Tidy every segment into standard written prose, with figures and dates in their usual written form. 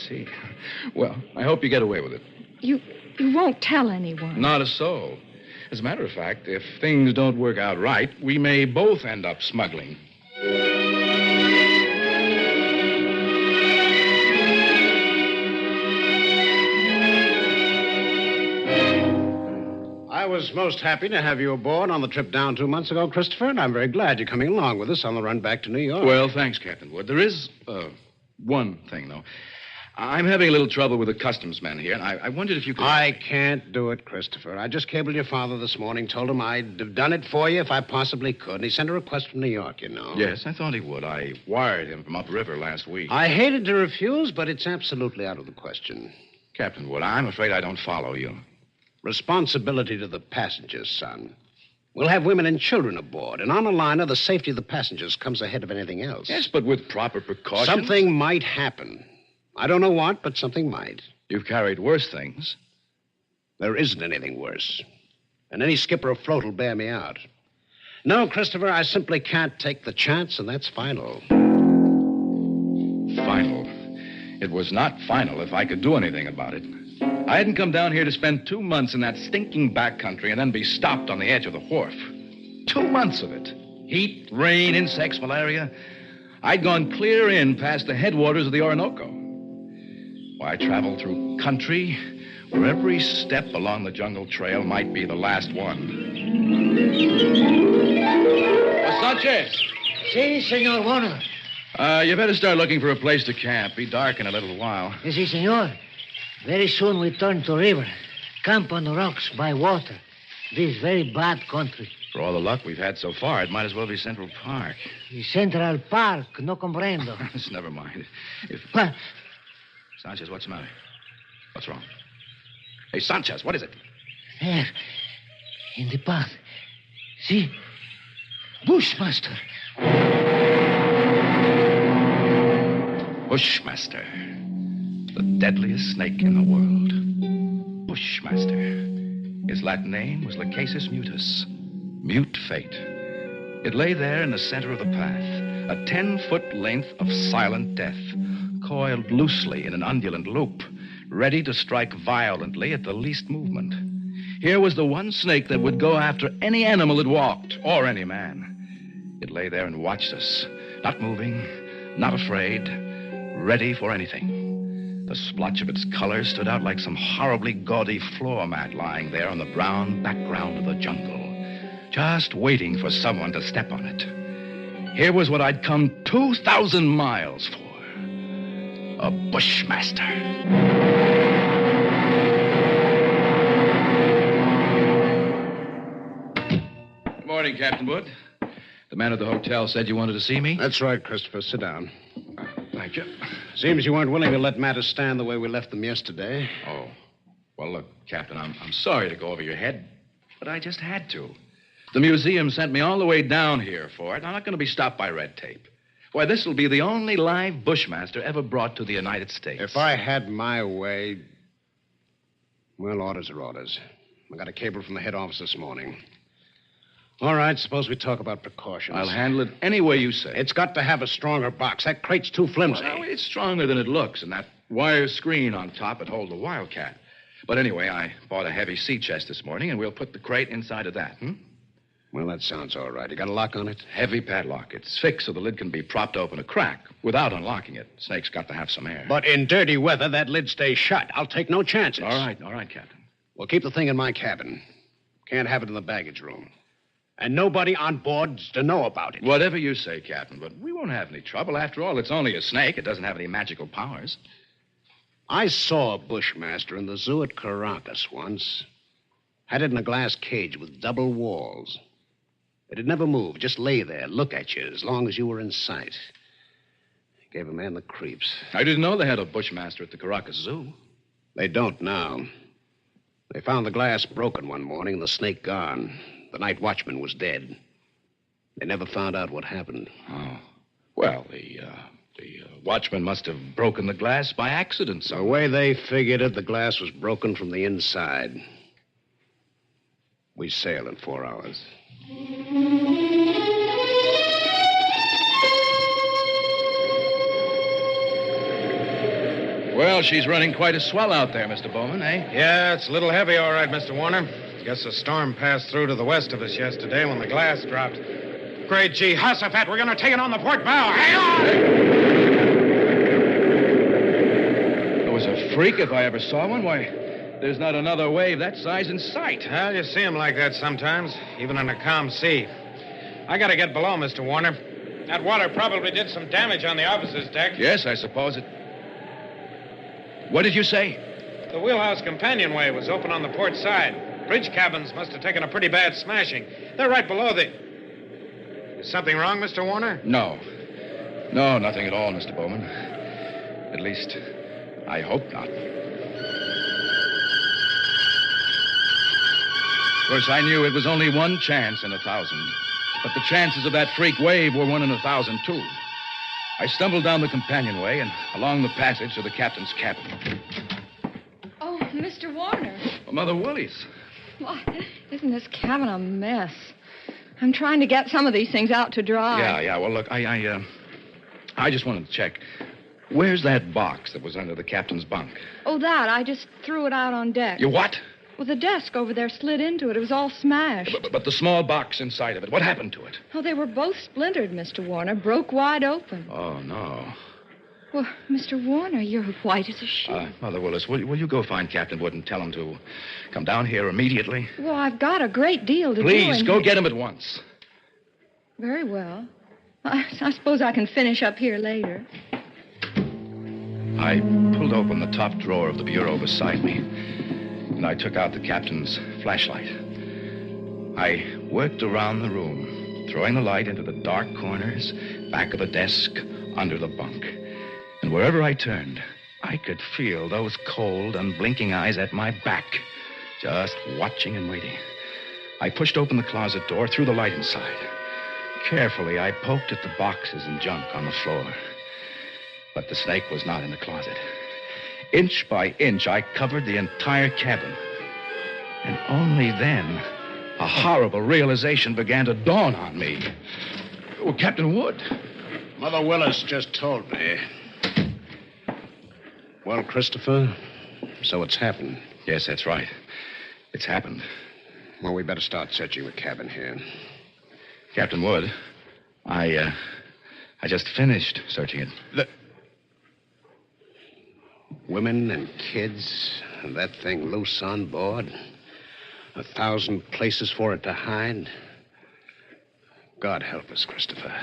see. Well, I hope you get away with it. You won't tell anyone. Not a soul. As a matter of fact, if things don't work out right, we may both end up smuggling. I was most happy to have you aboard on the trip down 2 months ago, Christopher, and I'm very glad you're coming along with us on the run back to New York. Well, thanks, Captain Wood. There is one thing, though. I'm having a little trouble with the customs men here, and I wondered if you could... I can't do it, Christopher. I just cabled your father this morning, told him I'd have done it for you if I possibly could, and he sent a request from New York, you know. Yes, I thought he would. I wired him from upriver last week. I hated to refuse, but it's absolutely out of the question. Captain Wood, I'm afraid I don't follow you. Responsibility to the passengers, son. We'll have women and children aboard, and on a liner, the safety of the passengers comes ahead of anything else. Yes, but with proper precautions. Something might happen. I don't know what, but something might. You've carried worse things. There isn't anything worse. And any skipper afloat will bear me out. No, Christopher, I simply can't take the chance, and that's final. Final? It was not final if I could do anything about it. I hadn't come down here to spend 2 months in that stinking backcountry and then be stopped on the edge of the wharf. 2 months of it. Heat, rain, insects, malaria. I'd gone clear in past the headwaters of the Orinoco. Why, I traveled through country where every step along the jungle trail might be the last one. Sanchez! Si, Senor Warner. You better start looking for a place to camp. Be dark in a little while. Si, Senor. Very soon we turn to river. Camp on the rocks by water. This very bad country. For all the luck we've had so far, it might as well be Central Park. Central Park, no comprendo. Never mind. What? Sanchez, what's the matter? What's wrong? Hey, Sanchez, what is it? There, in the path. See? Bushmaster. Bushmaster. The deadliest snake in the world. Bushmaster. His Latin name was Lachesis mutus. Mute fate. It lay there in the center of the path, a 10-foot length of silent death, coiled loosely in an undulant loop, ready to strike violently at the least movement. Here was the one snake that would go after any animal that walked, or any man. It lay there and watched us, not moving, not afraid, ready for anything. The splotch of its color stood out like some horribly gaudy floor mat lying there on the brown background of the jungle, just waiting for someone to step on it. Here was what I'd come 2,000 miles for. A bushmaster. Good morning, Captain Wood. The man at the hotel said you wanted to see me? That's right, Christopher. Sit down. Thank you. Seems you weren't willing to let matters stand the way we left them yesterday. Oh. Well, look, Captain, I'm sorry to go over your head, but I just had to. The museum sent me all the way down here for it. I'm not going to be stopped by red tape. Why, this will be the only live bushmaster ever brought to the United States. If I had my way... Well, orders are orders. I got a cable from the head office this morning. All right, suppose we talk about precautions. I'll handle it any way you say. It's got to have a stronger box. That crate's too flimsy. Well, it's stronger than it looks, and that wire screen on top would hold the Wildcat. But anyway, I bought a heavy sea chest this morning, and we'll put the crate inside of that, Well, that sounds all right. You got a lock on it? Heavy padlock. It's fixed so the lid can be propped open a crack without unlocking it. Snake's got to have some air. But in dirty weather, that lid stays shut. I'll take no chances. All right, Captain. We'll keep the thing in my cabin. Can't have it in the baggage room. And nobody on board's to know about it. Whatever you say, Captain, but we won't have any trouble. After all, it's only a snake. It doesn't have any magical powers. I saw a bushmaster in the zoo at Caracas once. Had it in a glass cage with double walls. It'd never move, just lay there, look at you as long as you were in sight. Gave a man the creeps. I didn't know they had a bushmaster at the Caracas Zoo. They don't now. They found the glass broken one morning and the snake gone. The night watchman was dead. They never found out what happened. Oh. Well, the watchman must have broken the glass by accident, The way they figured it, the glass was broken from the inside. We sail in 4 hours. Well, she's running quite a swell out there, Mr. Bowman, eh? Yeah, it's a little heavy, all right, Mr. Warner. Guess a storm passed through to the west of us yesterday when the glass dropped. Great G. Hussafat, we're going to take it on the port bow. Hang on! It was a freak if I ever saw one. Why, there's not another wave that size in sight. Well, you see them like that sometimes, even in a calm sea. I got to get below, Mr. Warner. That water probably did some damage on the officer's deck. Yes, I suppose it. What did you say? The wheelhouse companionway was open on the port side. Bridge cabins must have taken a pretty bad smashing. They're right below the... Is something wrong, Mr. Warner? No. No, nothing at all, Mr. Bowman. At least, I hope not. Of course, I knew it was only one chance in 1,000. But the chances of that freak wave were 1 in 1,000, too. I stumbled down the companionway and along the passage to the captain's cabin. Oh, Mr. Warner. Oh, Mother Willie's. Why, isn't this cabin a mess? I'm trying to get some of these things out to dry. Yeah. Well, look, I just wanted to check. Where's that box that was under the captain's bunk? Oh, that. I just threw it out on deck. You what? Well, the desk over there slid into it. It was all smashed. But the small box inside of it, what happened to it? Oh, they were both splintered, Mr. Warner. Broke wide open. Oh, no. Well, Mr. Warner, you're white as a sheet. Mother Willis, will you go find Captain Wood and tell him to come down here immediately? Well, I've got a great deal to do. Please, go get him at once. Very well. I suppose I can finish up here later. I pulled open the top drawer of the bureau beside me, and I took out the captain's flashlight. I worked around the room, throwing the light into the dark corners, back of the desk, under the bunk. And wherever I turned, I could feel those cold, unblinking eyes at my back, just watching and waiting. I pushed open the closet door, threw the light inside. Carefully, I poked at the boxes and junk on the floor. But the snake was not in the closet. Inch by inch, I covered the entire cabin. And only then, a horrible realization began to dawn on me. Oh, Captain Wood. Mother Willis just told me. Well, Christopher, so it's happened. Yes, that's right. It's happened. Well, we better start searching the cabin here. Captain Wood, I just finished searching it. The women and kids, and that thing loose on board. 1,000 places for it to hide. God help us, Christopher.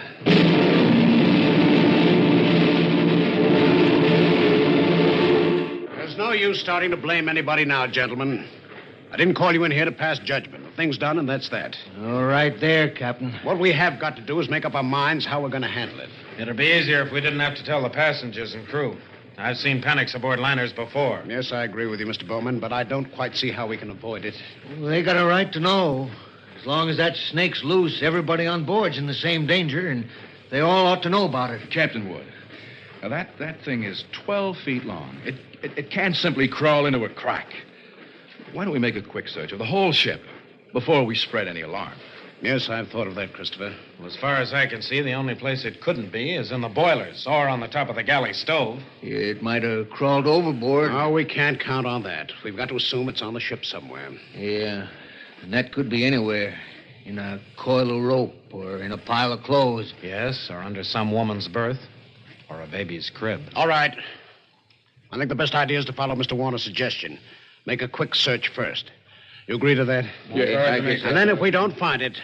There's no use starting to blame anybody now, gentlemen. I didn't call you in here to pass judgment. The thing's done, and that's that. All right there, Captain. What we have got to do is make up our minds how we're going to handle it. It'd be easier if we didn't have to tell the passengers and crew. I've seen panics aboard liners before. Yes, I agree with you, Mr. Bowman, but I don't quite see how we can avoid it. Well, they got a right to know. As long as that snake's loose, everybody on board's in the same danger, and they all ought to know about it. Captain Wood, now that thing is 12 feet long. It can't simply crawl into a crack. Why don't we make a quick search of the whole ship before we spread any alarm? Yes, I've thought of that, Christopher. Well, as far as I can see, the only place it couldn't be is in the boilers or on the top of the galley stove. It might have crawled overboard. No, we can't count on that. We've got to assume it's on the ship somewhere. Yeah, and that could be anywhere. In a coil of rope or in a pile of clothes. Yes, or under some woman's berth or a baby's crib. All right. I think the best idea is to follow Mr. Warner's suggestion. Make a quick search first. You agree to that? Yeah, I guess. And then if we don't find it,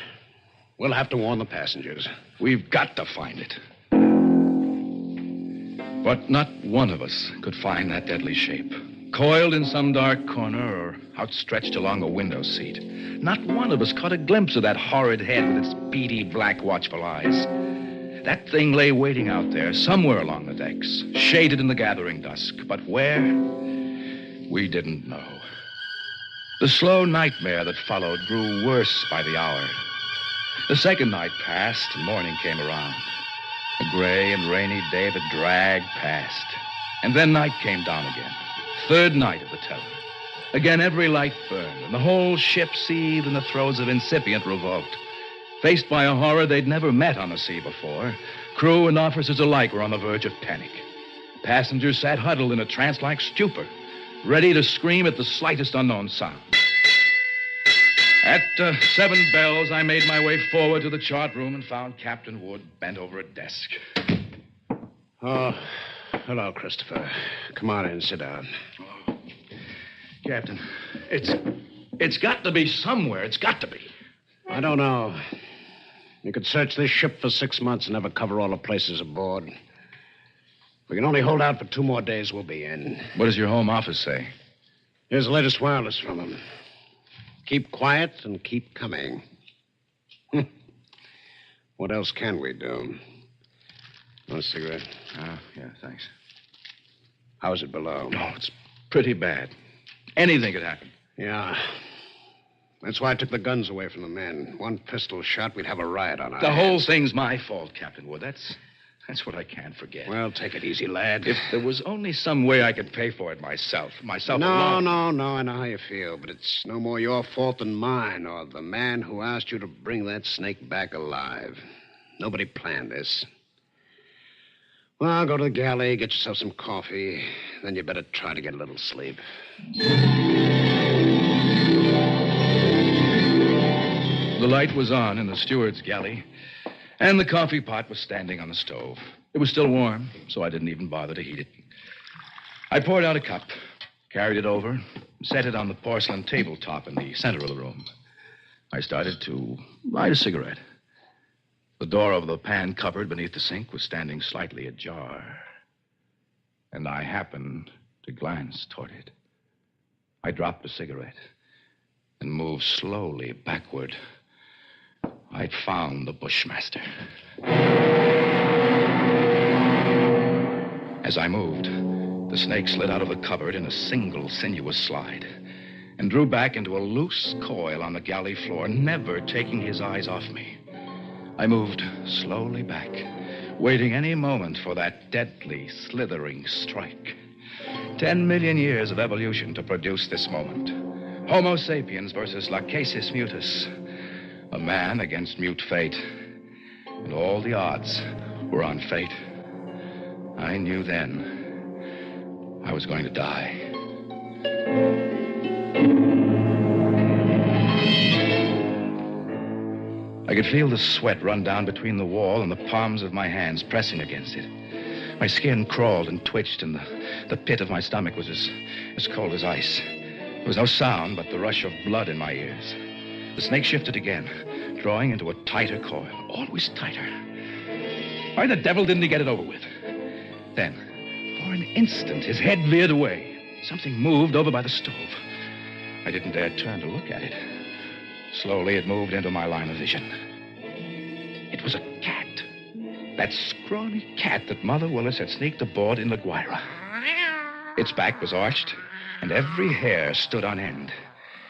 we'll have to warn the passengers. We've got to find it. But not one of us could find that deadly shape. Coiled in some dark corner or outstretched along a window seat. Not one of us caught a glimpse of that horrid head with its beady, black, watchful eyes. That thing lay waiting out there, somewhere along the decks, shaded in the gathering dusk. But where? We didn't know. The slow nightmare that followed grew worse by the hour. The second night passed, and morning came around. A gray and rainy day that dragged past. And then night came down again. Third night of the terror. Again, every light burned, and the whole ship seethed in the throes of incipient revolt. Faced by a horror they'd never met on the sea before, crew and officers alike were on the verge of panic. Passengers sat huddled in a trance-like stupor, ready to scream at the slightest unknown sound. At 7 bells, I made my way forward to the chart room and found Captain Wood bent over a desk. Oh, hello, Christopher. Come on in, sit down. Oh, Captain, it's got to be somewhere. It's got to be. I don't know. You could search this ship for 6 months and never cover all the places aboard. We can only hold out for 2 more days, we'll be in. What does your home office say? Here's the latest wireless from them. Keep quiet and keep coming. What else can we do? Want a cigarette? Yeah, thanks. How's it below? Oh, it's pretty bad. Anything could happen. Yeah. That's why I took the guns away from the men. 1 pistol shot, we'd have a riot on our The whole hands. thing's my fault, Captain Wood. That's what I can't forget. Well, take it easy, lad. If there was only some way I could pay for it myself No, alone. I know how you feel, but it's no more your fault than mine or the man who asked you to bring that snake back alive. Nobody planned this. Well, go to the galley, get yourself some coffee, then you better try to get a little sleep. The light was on in the steward's galley, and the coffee pot was standing on the stove. It was still warm, so I didn't even bother to heat it. I poured out a cup, carried it over, set it on the porcelain tabletop in the center of the room. I started to light a cigarette. The door of the pan cupboard beneath the sink was standing slightly ajar, and I happened to glance toward it. I dropped the cigarette and moved slowly backward. I'd found the Bushmaster. As I moved, the snake slid out of the cupboard in a single sinuous slide and drew back into a loose coil on the galley floor, never taking his eyes off me. I moved slowly back, waiting any moment for that deadly, slithering strike. 10 million years of evolution to produce this moment. Homo sapiens versus Lachesis mutus. A man against mute fate. And all the odds were on fate. I knew then I was going to die. I could feel the sweat run down between the wall and the palms of my hands pressing against it. My skin crawled and twitched, and the pit of my stomach was as cold as ice. There was no sound but the rush of blood in my ears. The snake shifted again, drawing into a tighter coil, always tighter. Why the devil didn't he get it over with? Then, for an instant, his head veered away. Something moved over by the stove. I didn't dare turn to look at it. Slowly, it moved into my line of vision. It was a cat. That scrawny cat that Mother Willis had sneaked aboard in La Guaira. Its back was arched, and every hair stood on end.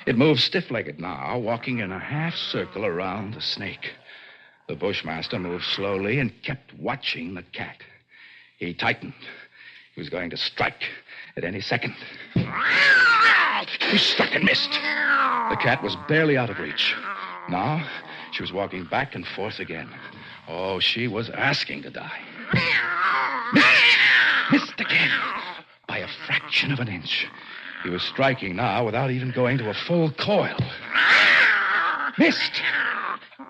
It moved stiff-legged now, walking in a half circle around the snake. The Bushmaster moved slowly and kept watching the cat. He tightened. He was going to strike at any second. He struck and missed. The cat was barely out of reach. Now, she was walking back and forth again. Oh, she was asking to die. Missed again. By a fraction of an inch. He was striking now without even going to a full coil. Missed.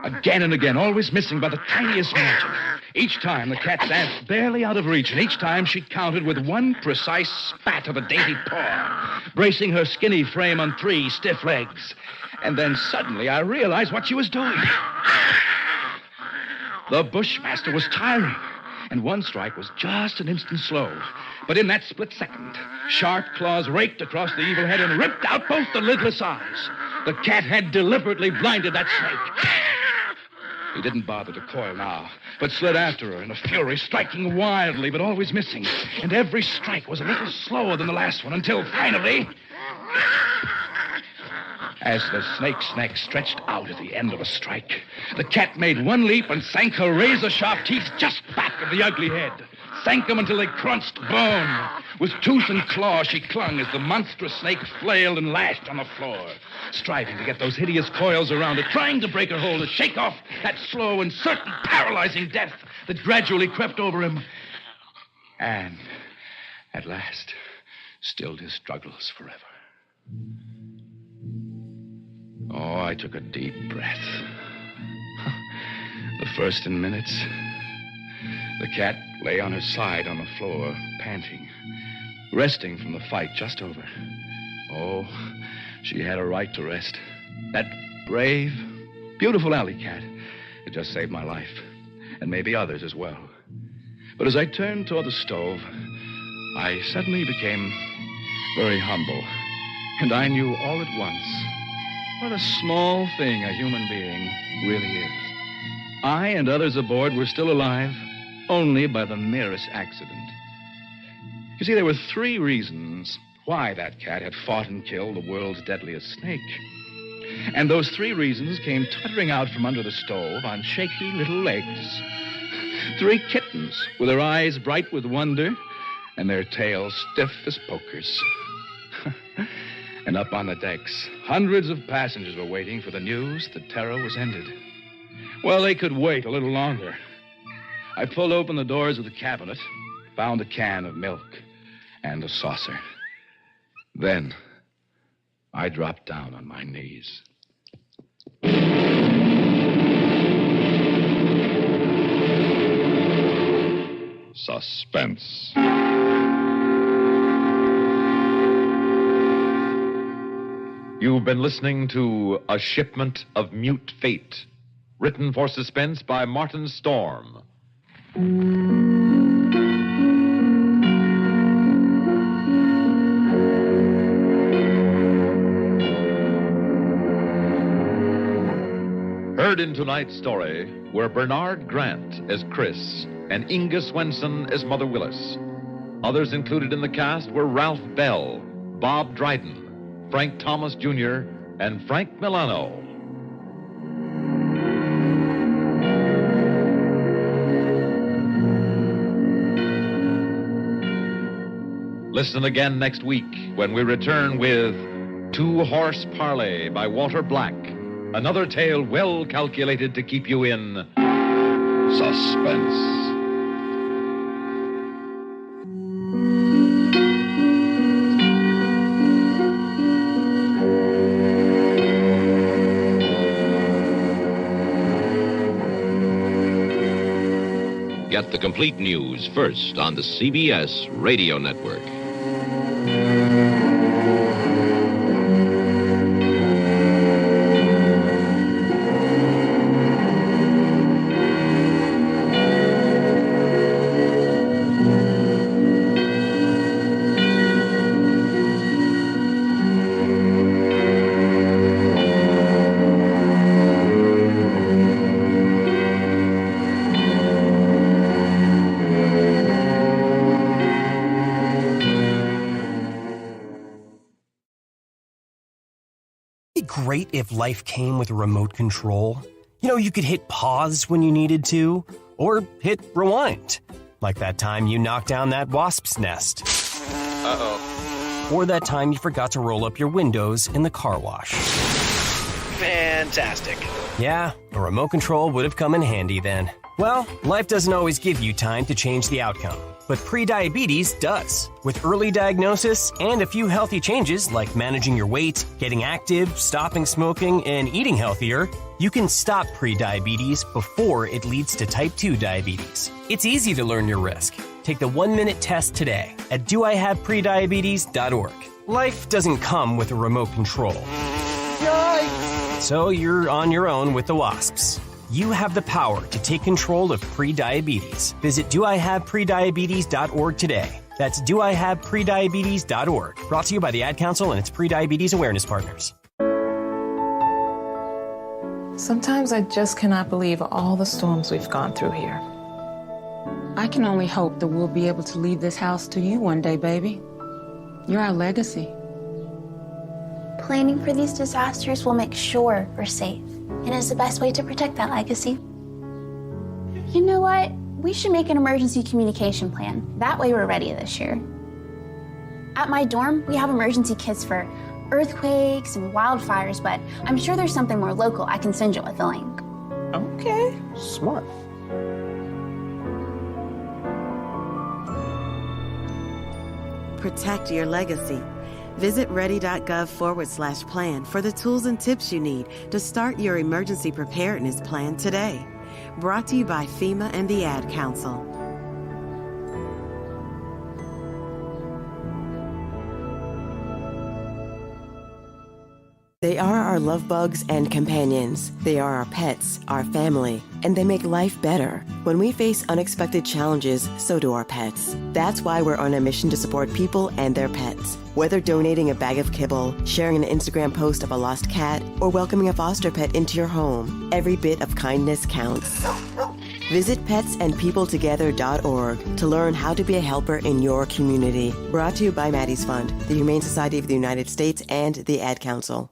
Again and again, always missing by the tiniest margin. Each time, the cat danced barely out of reach, and each time she countered with one precise spat of a dainty paw, bracing her skinny frame on 3 stiff legs. And then suddenly I realized what she was doing. The Bushmaster was tiring, and one strike was just an instant slow. But in that split second, sharp claws raked across the evil head and ripped out both the lidless eyes. The cat had deliberately blinded that snake. He didn't bother to coil now, but slid after her in a fury, striking wildly, but always missing. And every strike was a little slower than the last one, until finally, as the snake's neck stretched out at the end of a strike, the cat made one leap and sank her razor-sharp teeth just back of the ugly head. Sank them until they crunched bone. With tooth and claw, she clung as the monstrous snake flailed and lashed on the floor, striving to get those hideous coils around it, trying to break her hold, to shake off that slow and certain paralyzing death that gradually crept over him. And At last, stilled his struggles forever. Oh, I took a deep breath. The first in minutes, the cat lay on her side on the floor, panting, resting from the fight just over. Oh, she had a right to rest. That brave, beautiful alley cat had just saved my life, and maybe others as well. But as I turned toward the stove, I suddenly became very humble, and I knew all at once what a small thing a human being really is. I and others aboard were still alive only by the merest accident. You see, there were 3 reasons why that cat had fought and killed the world's deadliest snake. And those 3 reasons came tottering out from under the stove on shaky little legs. 3 kittens with their eyes bright with wonder and their tails stiff as pokers. And up on the decks, hundreds of passengers were waiting for the news that terror was ended. Well, they could wait a little longer. I pulled open the doors of the cabinet, found a can of milk and a saucer. Then, I dropped down on my knees. Suspense. You've been listening to A Shipment of Mute Fate, written for Suspense by Martin Storm. Heard in tonight's story were Bernard Grant as Chris and Inga Swenson as Mother Willis. Others included in the cast were Ralph Bell, Bob Dryden, Frank Thomas Jr., and Frank Milano. Listen again next week when we return with Two Horse Parley by Walter Black, another tale well calculated to keep you in suspense. Get the complete news first on the CBS Radio Network. Great if life came with a remote control. You know, you could hit pause when you needed to, or hit rewind. Like that time you knocked down that wasp's nest. Uh-oh. Or that time you forgot to roll up your windows in the car wash. Fantastic. Yeah, a remote control would have come in handy then. Well, life doesn't always give you time to change the outcome. But prediabetes does. With early diagnosis and a few healthy changes like managing your weight, getting active, stopping smoking, and eating healthier, you can stop prediabetes before it leads to type 2 diabetes. It's easy to learn your risk. Take the 1-minute test today at doihaveprediabetes.org. Life doesn't come with a remote control. Yikes! So you're on your own with the wasps. You have the power to take control of prediabetes. Visit doihaveprediabetes.org today. That's doihaveprediabetes.org. Brought to you by the Ad Council and its Prediabetes Awareness Partners. Sometimes I just cannot believe all the storms we've gone through here. I can only hope that we'll be able to leave this house to you one day, baby. You're our legacy. Planning for these disasters will make sure we're safe, and is the best way to protect that legacy. You know what? We should make an emergency communication plan. That way we're ready this year. At my dorm, we have emergency kits for earthquakes and wildfires, but I'm sure there's something more local I can send you with a link. Okay, smart. protect your legacy. Visit ready.gov/plan for the tools and tips you need to start your emergency preparedness plan today. Brought to you by FEMA and the Ad Council. They are our love bugs and companions. They are our pets, our family, and they make life better. When we face unexpected challenges, so do our pets. That's why we're on a mission to support people and their pets. Whether donating a bag of kibble, sharing an Instagram post of a lost cat, or welcoming a foster pet into your home, every bit of kindness counts. Visit petsandpeopletogether.org to learn how to be a helper in your community. Brought to you by Maddie's Fund, the Humane Society of the United States, and the Ad Council.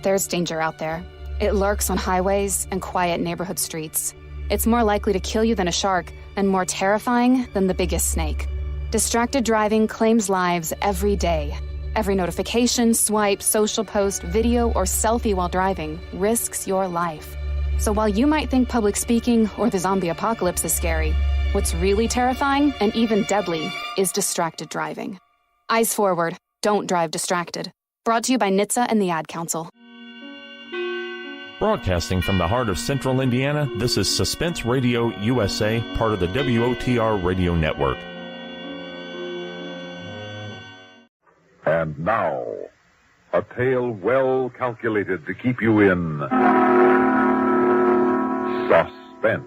There's danger out there. It lurks on highways and quiet neighborhood streets. It's more likely to kill you than a shark and more terrifying than the biggest snake. Distracted driving claims lives every day. Every notification, swipe, social post, video, or selfie while driving risks your life. So while you might think public speaking or the zombie apocalypse is scary, what's really terrifying and even deadly is distracted driving. Eyes forward. Don't drive distracted. Brought to you by NHTSA and the Ad Council. Broadcasting from the heart of central Indiana, this is Suspense Radio USA, part of the WOTR Radio Network. And now, a tale well calculated to keep you in suspense.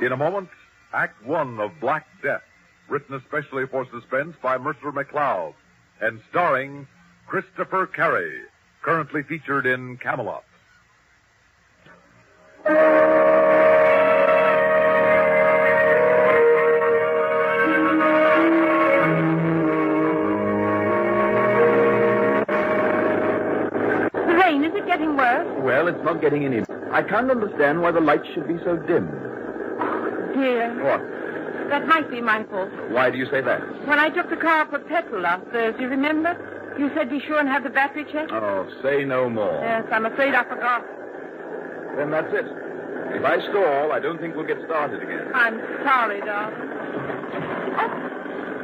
In a moment, Act One of Black Death, written especially for Suspense by Mercer McLeod, and starring Christopher Carey, currently featured in Camelot. The rain, is it getting worse? Well, it's not getting any. I can't understand why the lights should be so dim. Dear. What? That might be my fault. Why do you say that? When I took the car for petrol last Thursday, remember? You said be sure and have the battery checked? Oh, say no more. Yes, I'm afraid I forgot. Then that's it. If I stall, I don't think we'll get started again. I'm sorry, darling. Oh,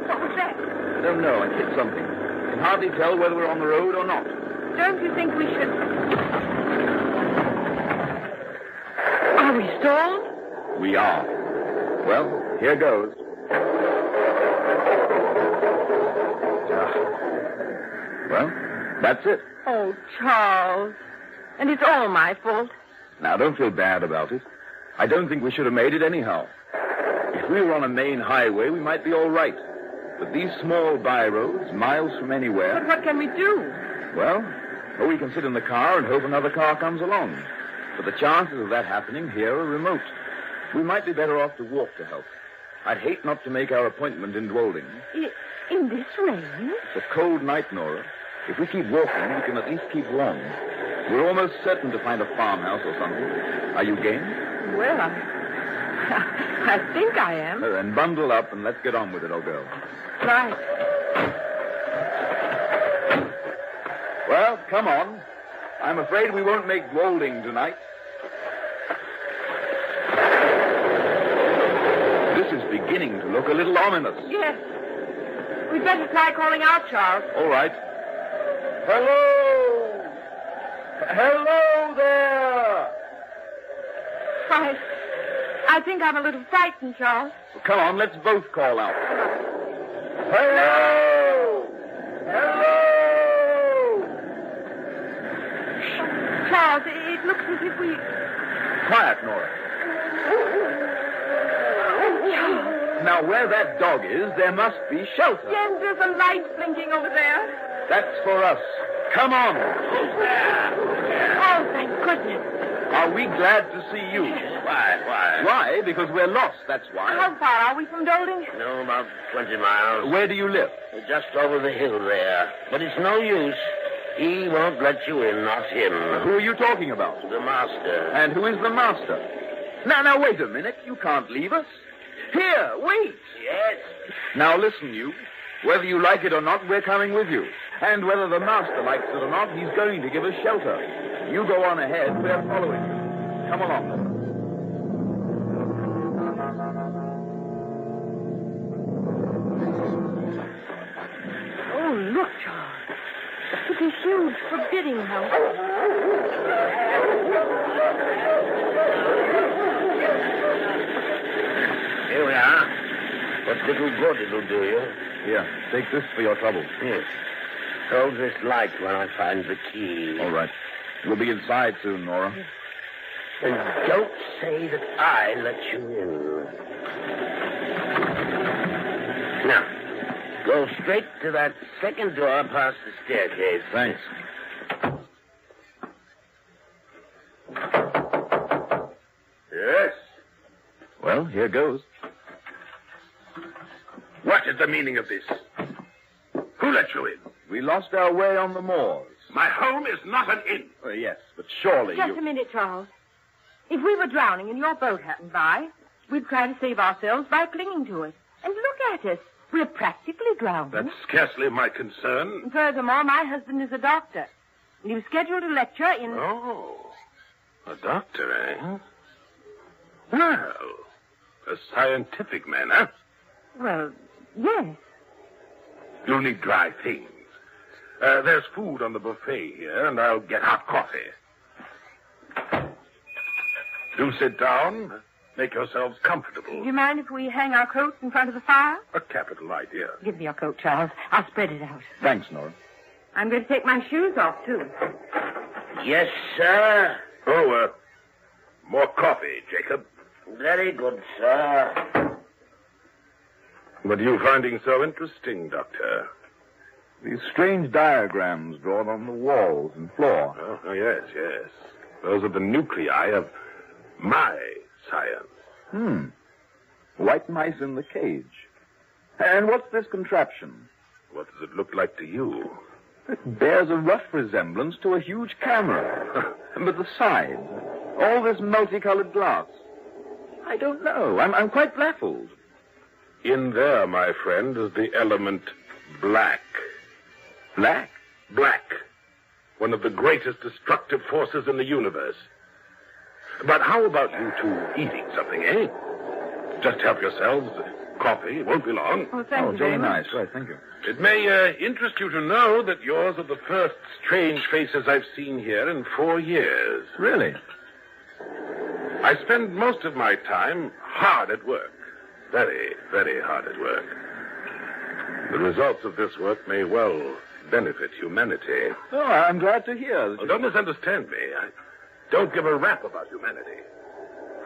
what was that? I don't know. I hit something. Can hardly tell whether we're on the road or not. Don't you think we should... Are we stalled? We are. Well, here goes. Well, that's it. Oh, Charles. And it's all my fault. Now, don't feel bad about it. I don't think we should have made it anyhow. If we were on a main highway, we might be all right. But these small by-roads, miles from anywhere... But what can we do? Well, we can sit in the car and hope another car comes along. But the chances of that happening here are remote. We might be better off to walk to help. I'd hate not to make our appointment in Dwolding. In this rain? It's a cold night, Nora. If we keep walking, we can at least keep warm. We're almost certain to find a farmhouse or something. Are you game? Well, I think I am. Then bundle up and let's get on with it, old girl. Right. Well, come on. I'm afraid we won't make Dwolding tonight. This is beginning to look a little ominous. Yes. We'd better try calling out, Charles. All right. Hello! Hello there! I think I'm a little frightened, Charles. Well, come on, let's both call out. Hello! Hello! Charles, it looks as if we... Quiet, Nora. Charles. Now, where that dog is, there must be shelter. Yes, there's a light blinking over there. That's for us. Come on. Oh, thank goodness. Are we glad to see you? Why? Why? Because we're lost, that's why. How far are we from Dwolding? No, about 20 miles. Where do you live? Just over the hill there. But it's no use. He won't let you in, not him. Who are you talking about? The master. And who is the master? Now, wait a minute. You can't leave us. Here, wait. Yes? Now, listen, you. Whether you like it or not, we're coming with you. And whether the master likes it or not, he's going to give us shelter. You go on ahead. We're following you. Come along. Oh, look, Charles. It's a huge, forbidding house. Here we are. What little good it'll do you. Here, take this for your trouble. Yes. Hold this light when I find the key. All right. We'll be inside soon, Nora. And don't say that I let you in. Now, go straight to that second door past the staircase. Thanks. Yes? Well, here goes. What is the meaning of this? Who let you in? We lost our way on the moors. My home is not an inn. Yes, but surely Just a minute, Charles. If we were drowning and your boat happened by, we'd try to save ourselves by clinging to it. And look at us. We're practically drowning. That's scarcely my concern. And furthermore, my husband is a doctor. And he was scheduled to lecture in... Oh, a doctor, eh? Well, a scientific man, huh? Well, yes. You'll need dry things. There's food on the buffet here, and I'll get hot coffee. Do sit down. Make yourselves comfortable. Do you mind if we hang our coats in front of the fire? A capital idea. Give me your coat, Charles. I'll spread it out. Thanks, Nora. I'm going to take my shoes off, too. Yes, sir. Oh, more coffee, Jacob. Very good, sir. What are you finding so interesting, Doctor? These strange diagrams drawn on the walls and floor. Oh, yes. Those are the nuclei of my science. White mice in the cage. And what's this contraption? What does it look like to you? It bears a rough resemblance to a huge camera. But the sides, all this multicolored glass. I don't know. I'm quite baffled. In there, my friend, is the element black. Black? Black. One of the greatest destructive forces in the universe. But how about you two eating something, eh? Just help yourselves. Coffee. It won't be long. Oh, thank you very much. Right, thank you. It may interest you to know that yours are the first strange faces I've seen here in 4 years. Really? I spend most of my time hard at work. Very, very hard at work. The results of this work may well benefit humanity. Oh, I'm glad to hear. Don't misunderstand me. I don't give a rap about humanity.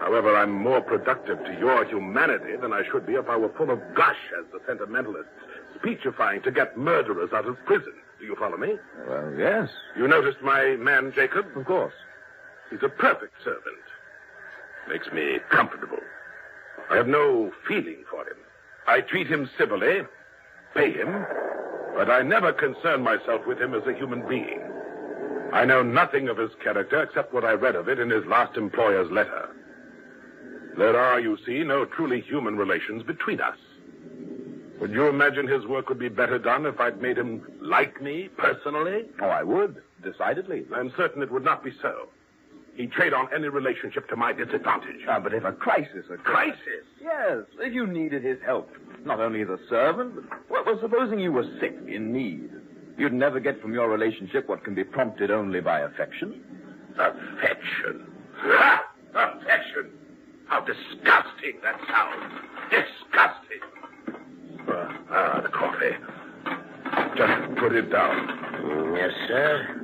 However, I'm more productive to your humanity than I should be if I were full of gush, as the sentimentalists, speechifying to get murderers out of prison. Do you follow me? Well, yes. You noticed my man, Jacob? Of course. He's a perfect servant. Makes me comfortable. I have no feeling for him. I treat him civilly, pay him, but I never concern myself with him as a human being. I know nothing of his character except what I read of it in his last employer's letter. There are, you see, no truly human relations between us. Would you imagine his work would be better done if I'd made him like me personally? Oh, I would, decidedly. I'm certain it would not be so. He'd trade on any relationship to my disadvantage. But if a crisis occurred... Crisis? Yes, if you needed his help. Not only as a servant, but... Well, supposing you were sick, in need. You'd never get from your relationship what can be prompted only by affection. Affection? Ha! Affection! How disgusting that sounds. Disgusting. The coffee. Just put it down. Yes, sir.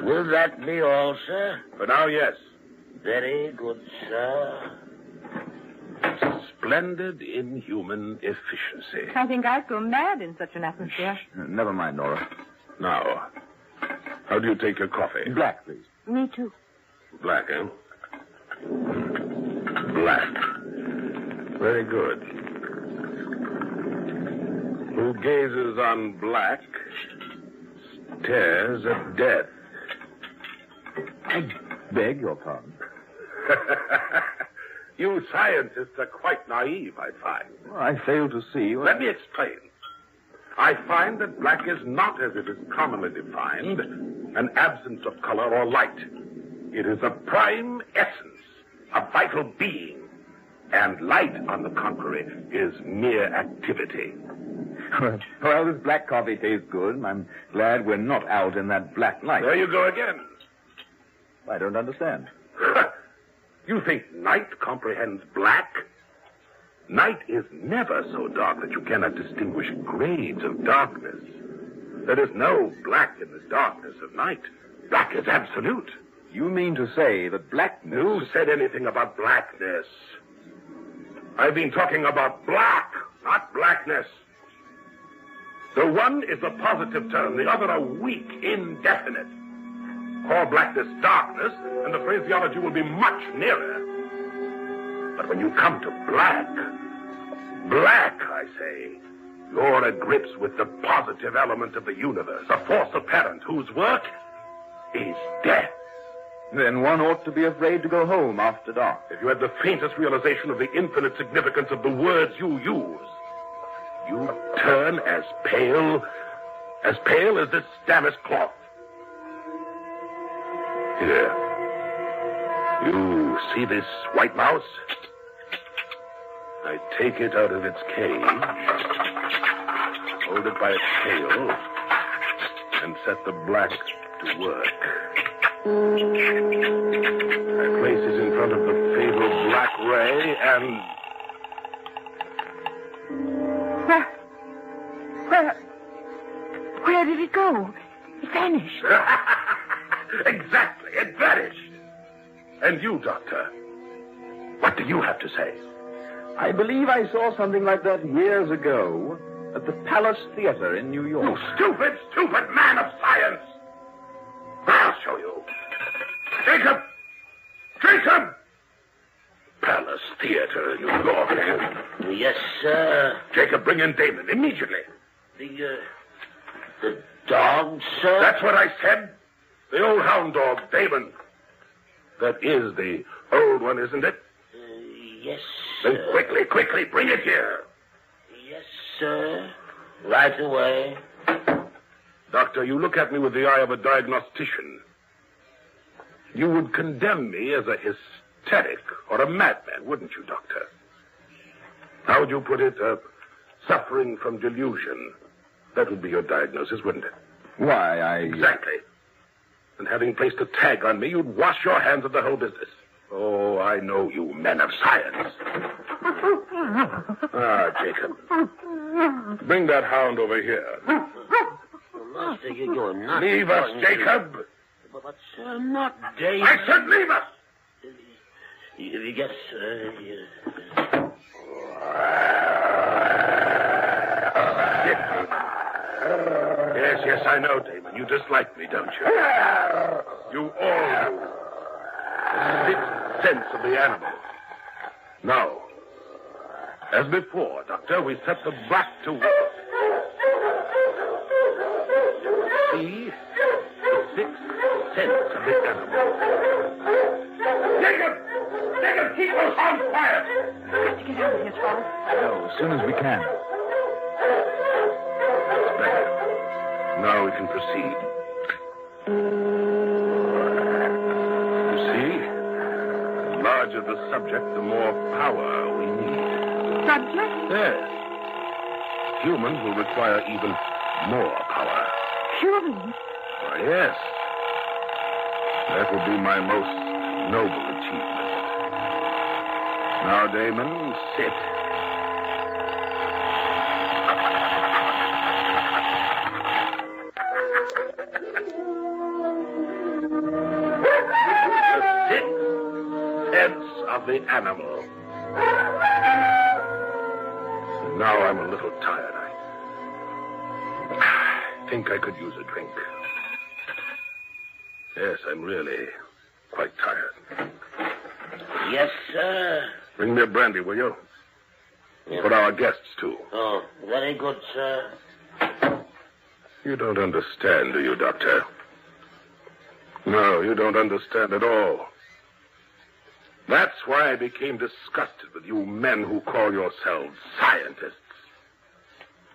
Will that be all, sir? For now, yes. Very good, sir. Splendid inhuman efficiency. I think I'd go mad in such an atmosphere. Never mind, Nora. Now, how do you take your coffee? Black, please. Me too. Black, eh? Black. Very good. Who gazes on black stares at death. I beg your pardon. You scientists are quite naive, I find. Well, I fail to see... Let me explain. I find that black is not, as it is commonly defined, an absence of color or light. It is a prime essence, a vital being. And light, on the contrary, is mere activity. Well, this black coffee tastes good, and I'm glad we're not out in that black night. There you go again. I don't understand. You think night comprehends black? Night is never so dark that you cannot distinguish grades of darkness. There is no black in the darkness of night. Black is absolute. You mean to say that blackness... Who said anything about blackness? I've been talking about black, not blackness. The one is a positive term, the other a weak, indefinite. Call blackness darkness, and the phraseology will be much nearer. But when you come to black, I say, you're at grips with the positive element of the universe, a force apparent whose work is death. Then one ought to be afraid to go home after dark. If you had the faintest realization of the infinite significance of the words you use, you'd turn as pale as this damask cloth. Here. You see this white mouse? I take it out of its cage, hold it by its tail, and set the black to work. I place it in front of the fatal black ray, and... Where did it go? It vanished. Exactly, it vanished. And you, Doctor, what do you have to say? I believe I saw something like that years ago at the Palace Theater in New York. You stupid man of science! I'll show you. Jacob! Palace Theater in New York. Yes, sir. Jacob, bring in Damon immediately. The dog, sir? That's what I said. The old hound dog, Damon. That is the old one, isn't it? Yes, sir. Then quickly, bring it here. Yes, sir. Right away. Doctor, you look at me with the eye of a diagnostician. You would condemn me as a hysteric or a madman, wouldn't you, Doctor? How would you put it? Suffering from delusion. That would be your diagnosis, wouldn't it? Why, Exactly. And having placed a tag on me, you'd wash your hands of the whole business. Oh, I know you men of science. Jacob. Bring that hound over here. Master, you're not... Leave us, Jacob. But, sir, not David. I said leave us. Yes, sir. Yes, I know, Damon. You dislike me, don't you? You all do. The sixth sense of the animal. Now, as before, Doctor, we set the black to work. See? The sixth sense of the animal. Jacob, keep those hounds quiet. We've got to get out of here, Charles. No, as soon as we can. That's better. Now we can proceed. You see? The larger the subject, the more power we need. Subject? Yes. Humans will require even more power. Humans? Why, yes. That will be my most noble achievement. Now, Damon, sit. Of the animal. Now I'm a little tired. I think I could use a drink. Yes, I'm really quite tired. Yes, sir. Bring me a brandy, will you? Yes. For our guests, too. Oh, very good, sir. You don't understand, do you, Doctor? No, you don't understand at all. That's why I became disgusted with you men who call yourselves scientists.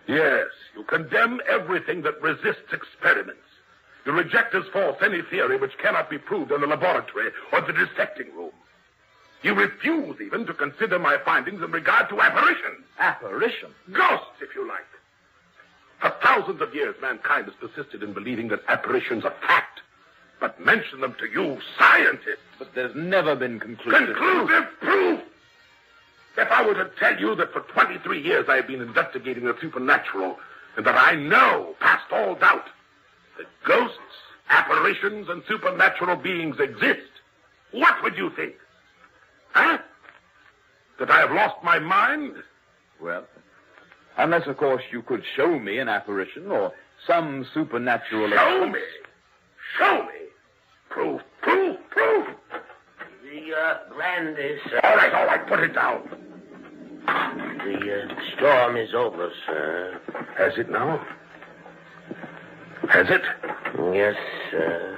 Yes, you condemn everything that resists experiments. You reject as false any theory which cannot be proved in the laboratory or the dissecting room. You refuse even to consider my findings in regard to apparitions. Apparition? Ghosts, if you like. For thousands of years, mankind has persisted in believing that apparitions are fact. But mention them to you, scientists. But there's never been conclusive proof! If I were to tell you that for 23 years I have been investigating the supernatural, and that I know, past all doubt, that ghosts, apparitions, and supernatural beings exist, what would you think? Huh? That I have lost my mind? Well, unless, of course, you could show me an apparition or some supernatural Show me! Show me! Proof! The brandy, sir. All right, put it down. The storm is over, sir. Has it now? Has it? Yes, sir.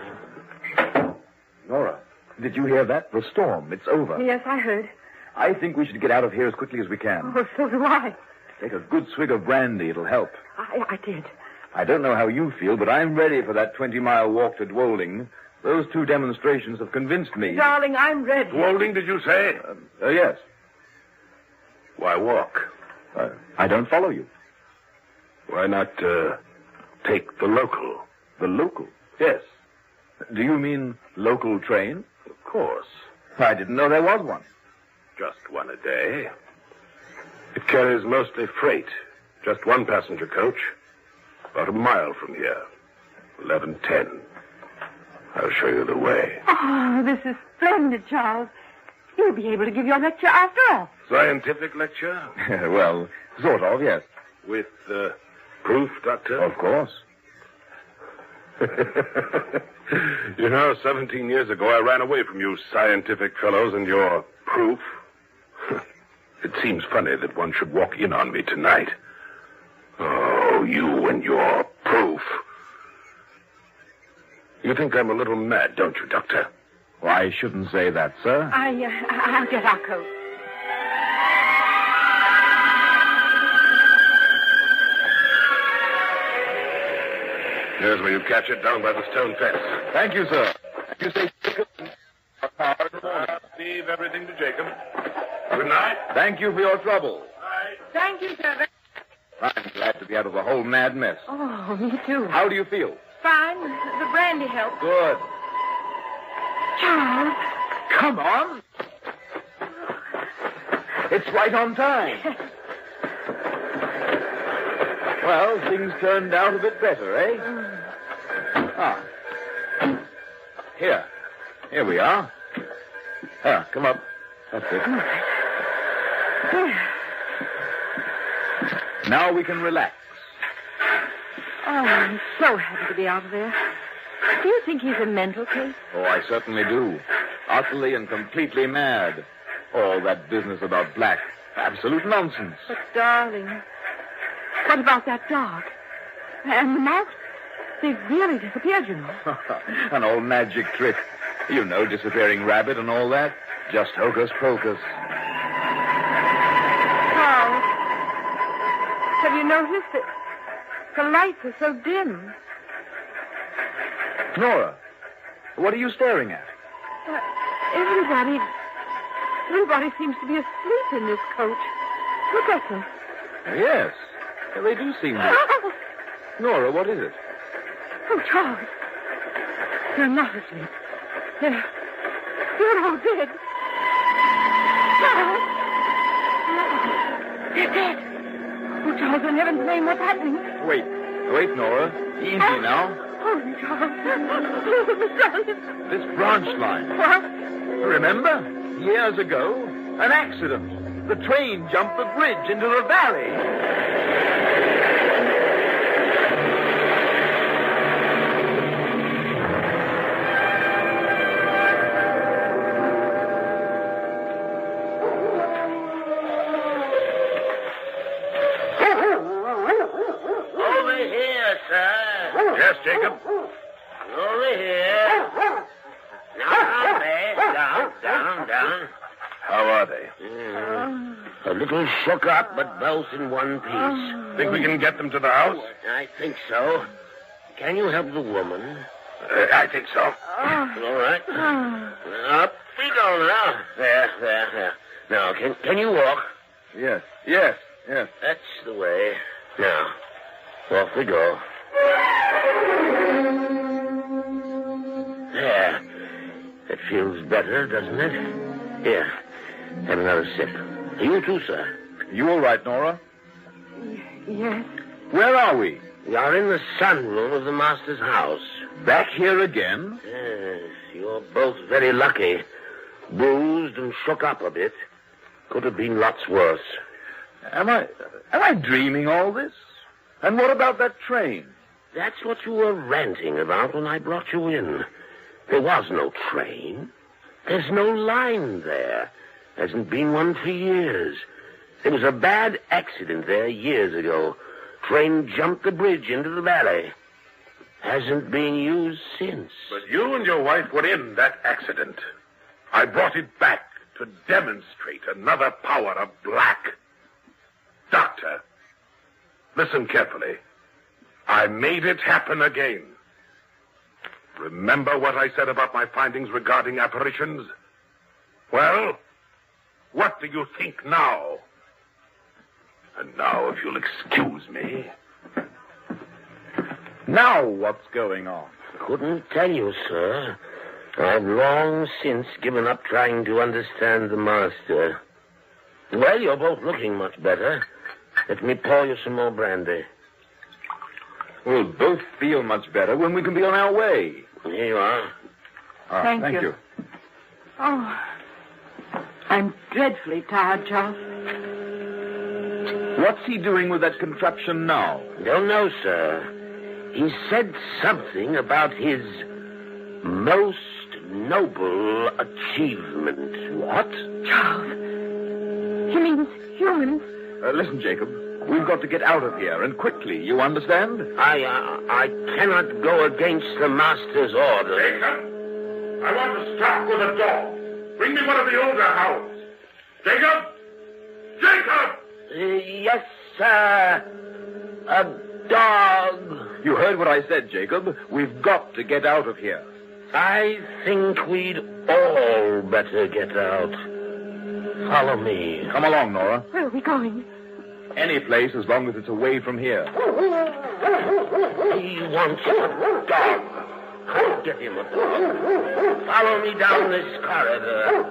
Nora, did you hear that? The storm. It's over. Yes, I heard. I think we should get out of here as quickly as we can. Oh, so do I. Take a good swig of brandy. It'll help. I did. I don't know how you feel, but I'm ready for that 20-mile walk to Dwolding. Those 2 demonstrations have convinced me. Darling, I'm ready. Dwolding, did you say? Yes. Why walk? I don't follow you. Why not take the local? The local? Yes. Do you mean local train? Of course. I didn't know there was one. Just one a day. It carries mostly freight. Just one passenger coach. About a mile from here. 11:10. I'll show you the way. Oh, this is splendid, Charles. You'll be able to give your lecture after all. Scientific lecture? Well, sort of, yes. With proof, Doctor? Of course. You know, 17 years ago, I ran away from you scientific fellows and your proof. It seems funny that one should walk in on me tonight. Oh, you and your proof. You think I'm a little mad, don't you, Doctor? Well, I shouldn't say that, sir. I'll get our coat. Here's where you catch it, down by the stone fence. Thank you, sir. You say Jacob? Leave everything to Jacob. Good night. Thank you for your trouble. Thank you, sir. I'm glad to be out of the whole mad mess. Oh, me too. How do you feel? Fine. The brandy helped. Good. Charles. Come on. It's right on time. Well, things turned out a bit better, eh? Here we are. Come up. That's it. Now we can relax. Oh, I'm so happy to be out of there. Do you think he's a mental case? Oh, I certainly do. Utterly and completely mad. All that business about black. Absolute nonsense. But, darling, what about that dog? And the mouse? They've really disappeared, you know. An old magic trick. You know, disappearing rabbit and all that. Just hocus pocus. Charles, have you noticed that the lights are so dim? Nora, what are you staring at? Everybody seems to be asleep in this coach. Look at them. Yes, they do seem to. Nora, what is it? Oh, Charles. They're not asleep. They're all dead. Charles! They're dead. Oh, Charles, in heaven's name, what's happening? Wait, Nora. Easy now. Oh, Charles. This branch line. What? Remember? Years ago, an accident. The train jumped the bridge into the valley. Over here, sir. Yes, Jacob? Over here. Now, down. How are they? A little shook up, but both in one piece. Think we can get them to the house? I think so. Can you help the woman? I think so. All right. Up we go now. There. Now, can you walk? Yes. That's the way. Now, Off we go. There. It feels better, doesn't it? Here, have another sip. You too, sir. You all right, Nora? Yes. Where are we? We are in the sunroom of the master's house. Back here again? Yes, you're both very lucky. Bruised and shook up a bit. Could have been lots worse. Am I dreaming all this? And what about that train? That's what you were ranting about when I brought you in. There was no train. There's no line there. Hasn't been one for years. There was a bad accident there years ago. Train jumped the bridge into the valley. Hasn't been used since. But you and your wife were in that accident. I brought it back to demonstrate another power of black. Doctor, listen carefully. I made it happen again. Remember what I said about my findings regarding apparitions? Well, what do you think now? And now, if you'll excuse me. Now what's going on? Couldn't tell you, sir. I've long since given up trying to understand the master. Well, you're both looking much better. Let me pour you some more brandy. We'll both feel much better when we can be on our way. Here you are. Thank you. Oh, I'm dreadfully tired, Charles. What's he doing with that contraption now? Don't know, sir. He said something about his most noble achievement. What? Charles. He means humans. Listen, Jacob. We've got to get out of here, and quickly, you understand? I cannot go against the master's orders. Jacob, I want to start with a dog. Bring me one of the older hounds. Jacob! Jacob! Yes, sir. A dog. You heard what I said, Jacob. We've got to get out of here. I think we'd all better get out. Follow me. Come along, Nora. Where are we going? Any place as long as it's away from here. He wants a dog. I'll get him a dog. Follow me down this corridor.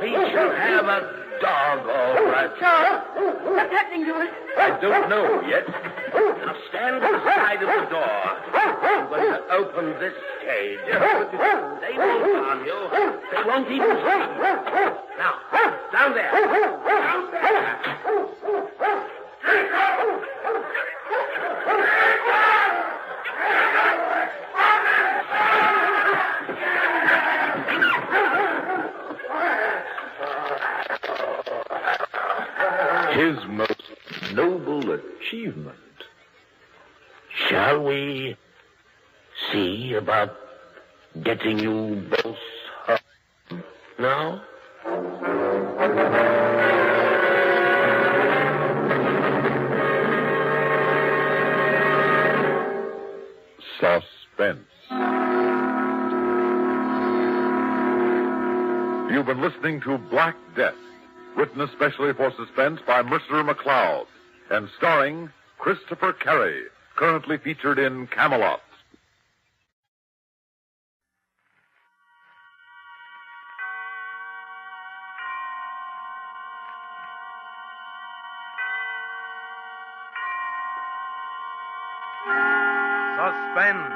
He shall have a dog, all right. Charles, what's happening to us? I don't know yet. Now stand beside of the door. I'm going to open this cage. They won't harm you. They won't even see you. Now, down there. Down there. His most noble achievement. Shall we see about getting you both home now? Suspense. You've been listening to Black Death, written especially for Suspense by Mercer McLeod, and starring Christopher Carey, currently featured in Camelot. Suspense.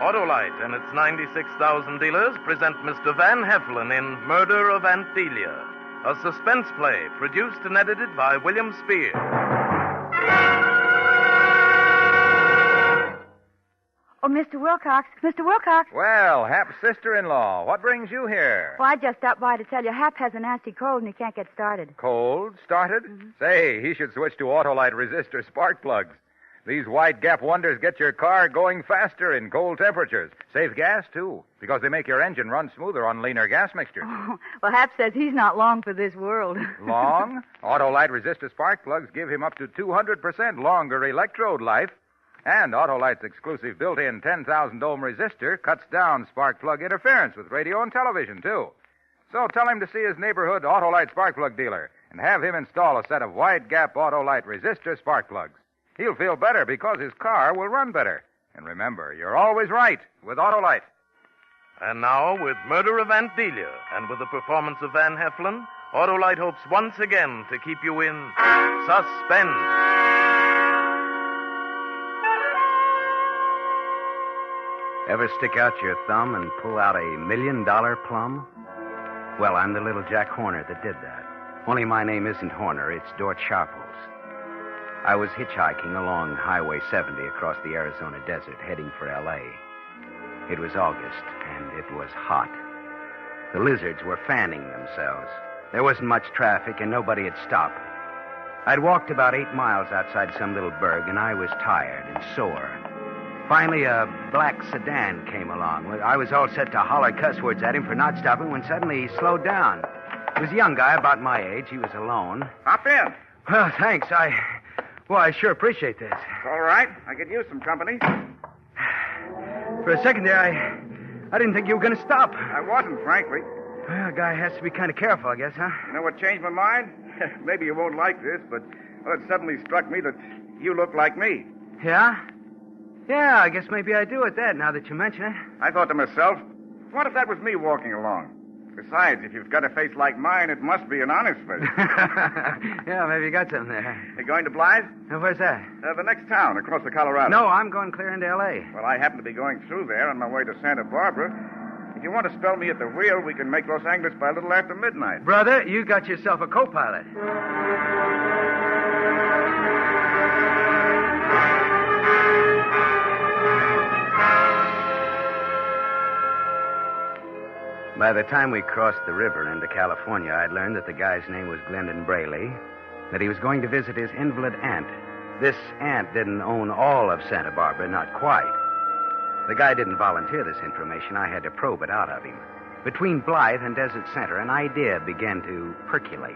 Autolite and its 96,000 dealers present Mr. Van Heflin in Murder of Aunt Delia, a suspense play produced and edited by William Spear. Oh, Mr. Wilcox. Mr. Wilcox. Well, Hap's sister-in-law, what brings you here? Well, I just stopped by to tell you Hap has a nasty cold and he can't get started. Cold? Started? Mm-hmm. Say, he should switch to Autolite resistor spark plugs. These wide gap wonders get your car going faster in cold temperatures. Save gas, too, because they make your engine run smoother on leaner gas mixtures. Oh, well, Hap says he's not long for this world. Long? Autolite resistor spark plugs give him up to 200% longer electrode life. And Autolite's exclusive built-in 10,000-ohm resistor cuts down spark plug interference with radio and television, too. So tell him to see his neighborhood Autolite spark plug dealer and have him install a set of wide-gap Autolite resistor spark plugs. He'll feel better because his car will run better. And remember, you're always right with Autolite. And now, with Murder of Aunt Delia and with the performance of Van Heflin, Autolite hopes once again to keep you in suspense. Ever stick out your thumb and pull out $1 million plum? Well, I'm the little Jack Horner that did that. Only my name isn't Horner, it's Dort Sharples. I was hitchhiking along Highway 70 across the Arizona desert, heading for L.A. It was August, and it was hot. The lizards were fanning themselves. There wasn't much traffic, and nobody had stopped. I'd walked about 8 miles outside some little burg, and I was tired and sore. Finally, a black sedan came along. I was all set to holler cuss words at him for not stopping when suddenly he slowed down. It was a young guy about my age. He was alone. Hop in. Well, thanks. I sure appreciate this. It's all right. I could use some company. For a second there, I didn't think you were going to stop. I wasn't, frankly. Well, a guy has to be kind of careful, I guess, huh? You know what changed my mind? Maybe you won't like this, but it suddenly struck me that you look like me. Yeah? Yeah, I guess maybe I do at that, now that you mention it. I thought to myself, what if that was me walking along? Besides, if you've got a face like mine, it must be an honest face. Yeah, maybe you got something there. You going to Blythe? Where's that? The next town, across the Colorado. No, I'm going clear into L.A. Well, I happen to be going through there on my way to Santa Barbara. If you want to spell me at the wheel, we can make Los Angeles by a little after midnight. Brother, you got yourself a co-pilot. By the time we crossed the river into California, I'd learned that the guy's name was Glendon Braley, that he was going to visit his invalid aunt. This aunt didn't own all of Santa Barbara, not quite. The guy didn't volunteer this information. I had to probe it out of him. Between Blythe and Desert Center, an idea began to percolate.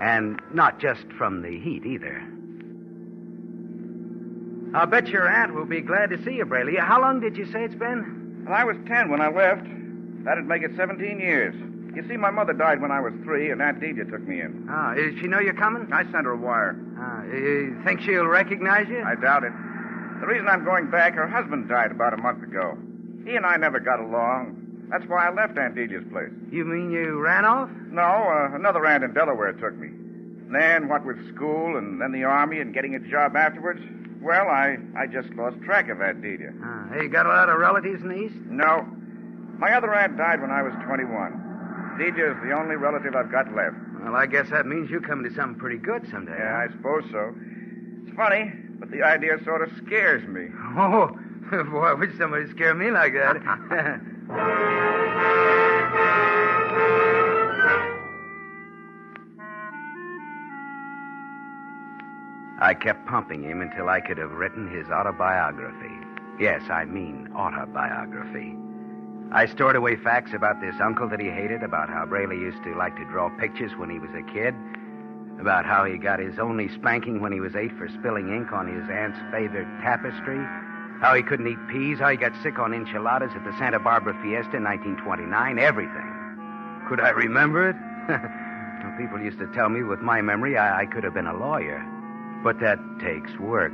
And not just from the heat, either. I'll bet your aunt will be glad to see you, Braley. How long did you say it's been? Well, I was 10 when I left. That'd make it 17 years. You see, my mother died when I was 3, and Aunt Delia took me in. Oh, does she know you're coming? I sent her a wire. You think she'll recognize you? I doubt it. The reason I'm going back, her husband died about a month ago. He and I never got along. That's why I left Aunt Delia's place. You mean you ran off? No, another aunt in Delaware took me. Then, what with school and then the Army and getting a job afterwards, well, I just lost track of Aunt Delia. You got a lot of relatives in the East? No. My other aunt died when I was 21. Delia is the only relative I've got left. Well, I guess that means you're coming to something pretty good someday. Yeah, I suppose so. It's funny, but the idea sort of scares me. Oh, boy, wish somebody scare me like that. I kept pumping him until I could have written his autobiography. Yes, I mean autobiography. I stored away facts about this uncle that he hated, about how Braley used to like to draw pictures when he was a kid, about how he got his only spanking when he was 8 for spilling ink on his aunt's favorite tapestry, how he couldn't eat peas, how he got sick on enchiladas at the Santa Barbara Fiesta in 1929, everything. Could I remember it? Well, people used to tell me with my memory I could have been a lawyer, but that takes work.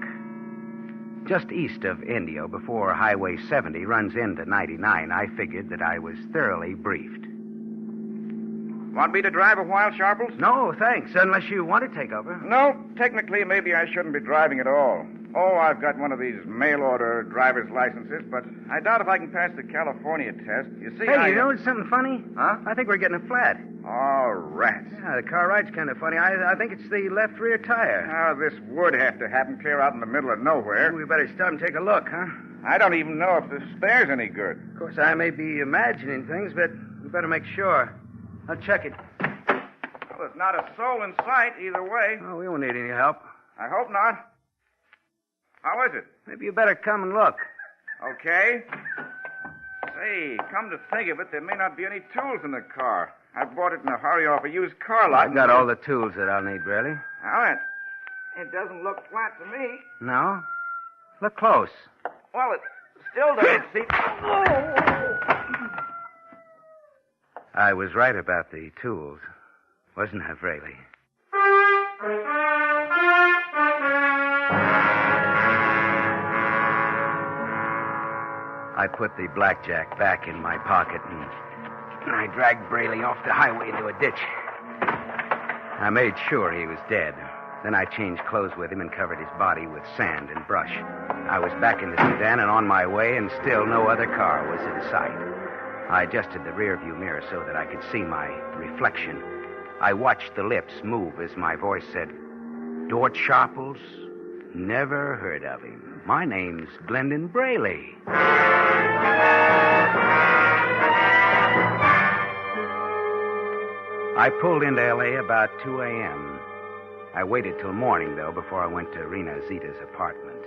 Just east of Indio, before Highway 70 runs into 99, I figured that I was thoroughly briefed. Want me to drive a while, Sharples? No, thanks, unless you want to take over. No, technically, maybe I shouldn't be driving at all. Oh, I've got one of these mail-order driver's licenses, but I doubt if I can pass the California test. You see, Hey, you know something funny? Huh? I think we're getting a flat. Oh, rats. Yeah, the car ride's kind of funny. I think it's the left rear tire. Oh, this would have to happen clear out in the middle of nowhere. We better stop and take a look, huh? I don't even know if the spare's any good. Of course, I may be imagining things, but we better make sure. I'll check it. Well, there's not a soul in sight either way. Oh, we won't need any help. I hope not. How is it? Maybe you better come and look. Okay. Say, come to think of it, there may not be any tools in the car. I bought it in a hurry off a used car lot. I've got all the tools that I'll need, Braley. Well, it doesn't look flat to me. No? Look close. Well, it still doesn't seem... I was right about the tools, wasn't I, Braley? I put the blackjack back in my pocket, and I dragged Braley off the highway into a ditch. I made sure he was dead. Then I changed clothes with him and covered his body with sand and brush. I was back in the sedan and on my way, and still no other car was in sight. I adjusted the rearview mirror so that I could see my reflection. I watched the lips move as my voice said, "Dort Sharples? Never heard of him. My name's Glendon Braley." I pulled into L.A. about 2 a.m. I waited till morning, though, before I went to Rena Zita's apartment.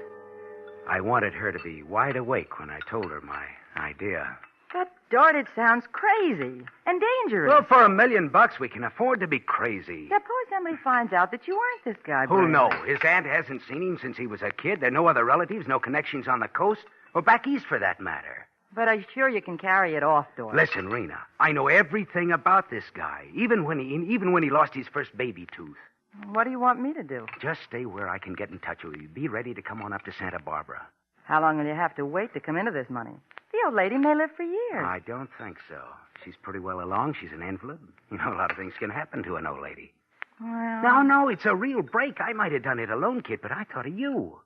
I wanted her to be wide awake when I told her my idea. But, Dort, it sounds crazy and dangerous. Well, for $1 million, we can afford to be crazy. Suppose somebody finds out that you aren't this guy, Who'll Brady. know? His aunt hasn't seen him since he was a kid. There are no other relatives, no connections on the coast, or back east for that matter. But I'm sure you can carry it off, Dort. Listen, Rena, I know everything about this guy, even when he lost his first baby tooth. What do you want me to do? Just stay where I can get in touch with you. Be ready to come on up to Santa Barbara. How long will you have to wait to come into this money? The old lady may live for years. I don't think so. She's pretty well along. She's an invalid. You know, a lot of things can happen to an old lady. Well... No, it's a real break. I might have done it alone, kid, but I thought of you.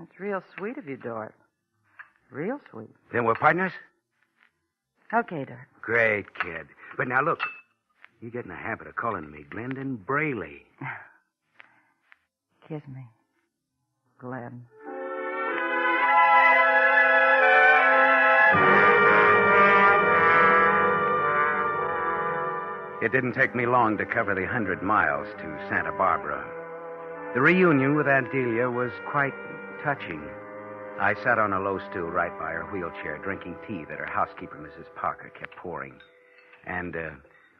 It's real sweet of you, Dort. Real sweet. Then we're partners? Okay, Dort. Great, kid. But now, look. You get in the habit of calling me Glendon Braley. Kiss me, Glenn. It didn't take me long to cover the 100 miles to Santa Barbara. The reunion with Aunt Delia was quite touching. I sat on a low stool right by her wheelchair, drinking tea that her housekeeper, Mrs. Parker, kept pouring. And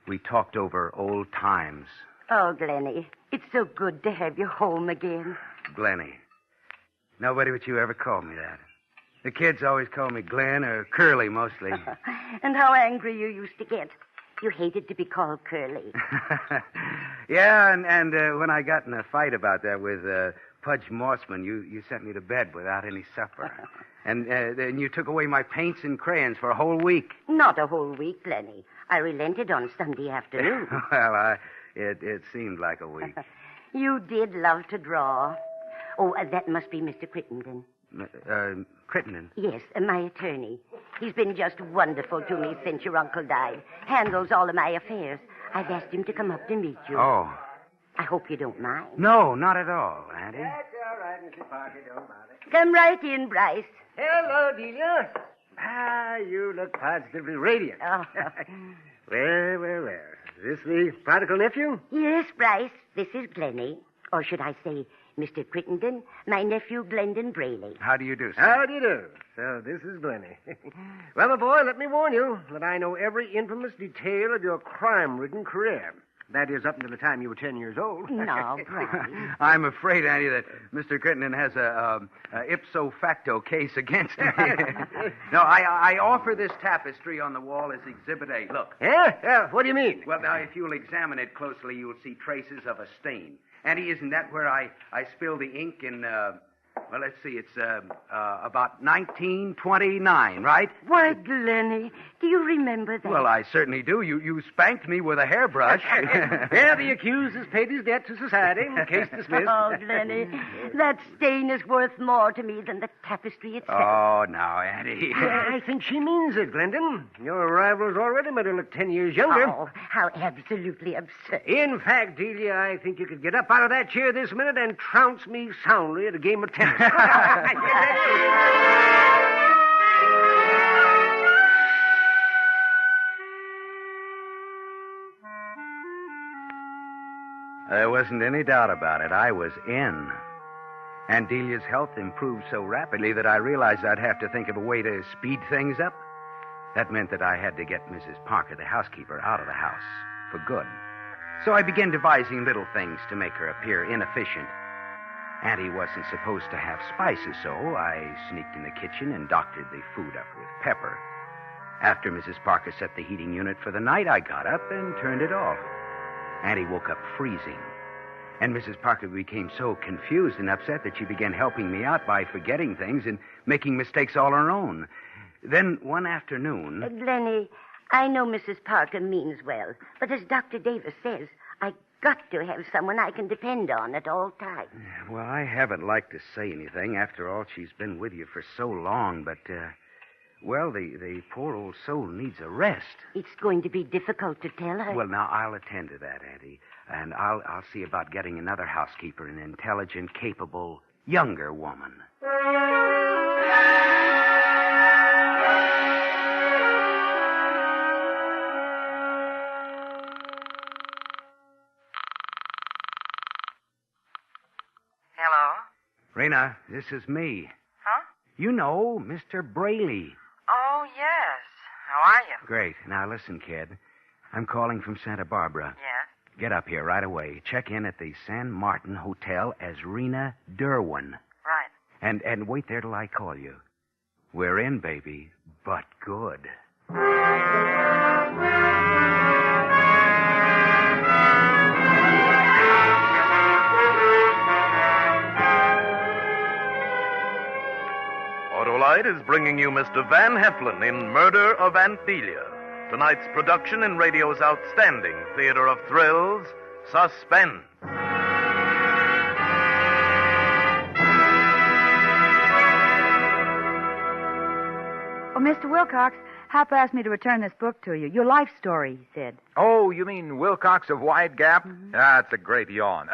we talked over old times. Oh, Glenny, it's so good to have you home again. Glenny. Nobody but you ever called me that. The kids always call me Glenn or Curly, mostly. And how angry you used to get. You hated to be called Curly. Yeah, and when I got in a fight about that with Pudge Mossman, you sent me to bed without any supper. And then you took away my paints and crayons for a whole week. Not a whole week, Glenny. I relented on Sunday afternoon. Well, it seemed like a week. You did love to draw. Oh, that must be Mr. Crittenden. Crittenden? Yes, my attorney. He's been just wonderful to me since your uncle died. Handles all of my affairs. I've asked him to come up to meet you. Oh. I hope you don't mind. No, not at all, Auntie. That's all right, Mr. Parker. Don't bother. Come right in, Bryce. Hello, Delia. You look positively radiant. Oh. Well. Is this the prodigal nephew? Yes, Bryce. This is Glenny. Or should I say, Mr. Crittenden, my nephew, Glendon Braley. How do you do, sir? How do you do? So this is Glenny. Well, my boy, let me warn you that I know every infamous detail of your crime-ridden career. That is, up until the time you were 10 years old. No, Bryce. I'm afraid, Auntie, that Mr. Crittenden has a ipso facto case against me. No, I offer this tapestry on the wall as Exhibit A. Look. Yeah? What do you mean? Well, now, if you'll examine it closely, you'll see traces of a stain. Auntie, isn't that where I spilled the ink in, well, let's see, it's about 1929, right? Why, Glenny, do you remember that? Well, I certainly do. You spanked me with a hairbrush. Yeah, the accused has paid his debt to society. Case dismissed. Oh, Glenny, that stain is worth more to me than the tapestry itself. Oh, now, Auntie. I think she means it, Glendon. Your arrival's already made her look 10 years younger. Oh, how absolutely absurd. In fact, Delia, I think you could get up out of that chair this minute and trounce me soundly at a game of tennis. There wasn't any doubt about it. I was in. And Delia's health improved so rapidly that I realized I'd have to think of a way to speed things up. That meant that I had to get Mrs. Parker, the housekeeper, out of the house for good. So I began devising little things to make her appear inefficient. Auntie wasn't supposed to have spices, so I sneaked in the kitchen and doctored the food up with pepper. After Mrs. Parker set the heating unit for the night, I got up and turned it off. Auntie woke up freezing. And Mrs. Parker became so confused and upset that she began helping me out by forgetting things and making mistakes all her own. Then one afternoon... Glennie, I know Mrs. Parker means well, but as Dr. Davis says, I got to have someone I can depend on at all times. Well, I haven't liked to say anything. After all, she's been with you for so long, but, well, the poor old soul needs a rest. It's going to be difficult to tell her. Well, now, I'll attend to that, Auntie. And I'll see about getting another housekeeper, an intelligent, capable, younger woman. Hello? Rena, this is me. Huh? You know, Mr. Braley. Oh, yes. How are you? Great. Now, listen, kid. I'm calling from Santa Barbara. Yes? Get up here right away. Check in at the San Martin Hotel as Rena Derwin. Right. And wait there till I call you. We're in, baby, but good. Autolite is bringing you Mr. Van Heflin in Murder of Aunt Delia. Tonight's production in radio's outstanding theater of thrills, Suspense. Oh, Mr. Wilcox, Hap asked me to return this book to you. Your life story, he said. Oh, you mean Wilcox of Wide Gap? Mm-hmm. That's a great yarn.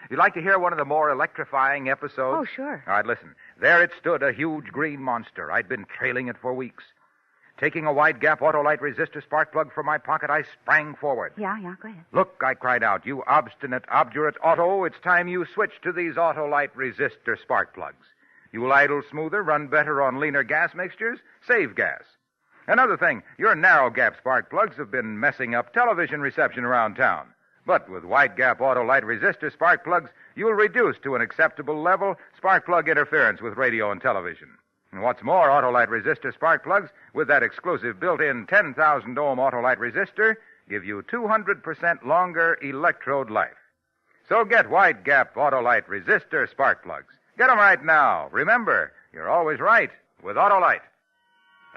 You'd like to hear one of the more electrifying episodes? Oh, sure. All right, listen. There it stood, a huge green monster. I'd been trailing it for weeks. Taking a Wide Gap Autolite resistor spark plug from my pocket, I sprang forward. Yeah, go ahead. Look, I cried out, you obstinate, obdurate Otto, it's time you switch to these Autolite resistor spark plugs. You'll idle smoother, run better on leaner gas mixtures, save gas. Another thing, your narrow gap spark plugs have been messing up television reception around town. But with Wide Gap Autolite resistor spark plugs, you'll reduce to an acceptable level spark plug interference with radio and television. And what's more, Autolite resistor spark plugs with that exclusive built-in 10,000 ohm Autolite resistor give you 200% longer electrode life. So get Wide Gap Autolite resistor spark plugs. Get them right now. Remember, you're always right with Autolite.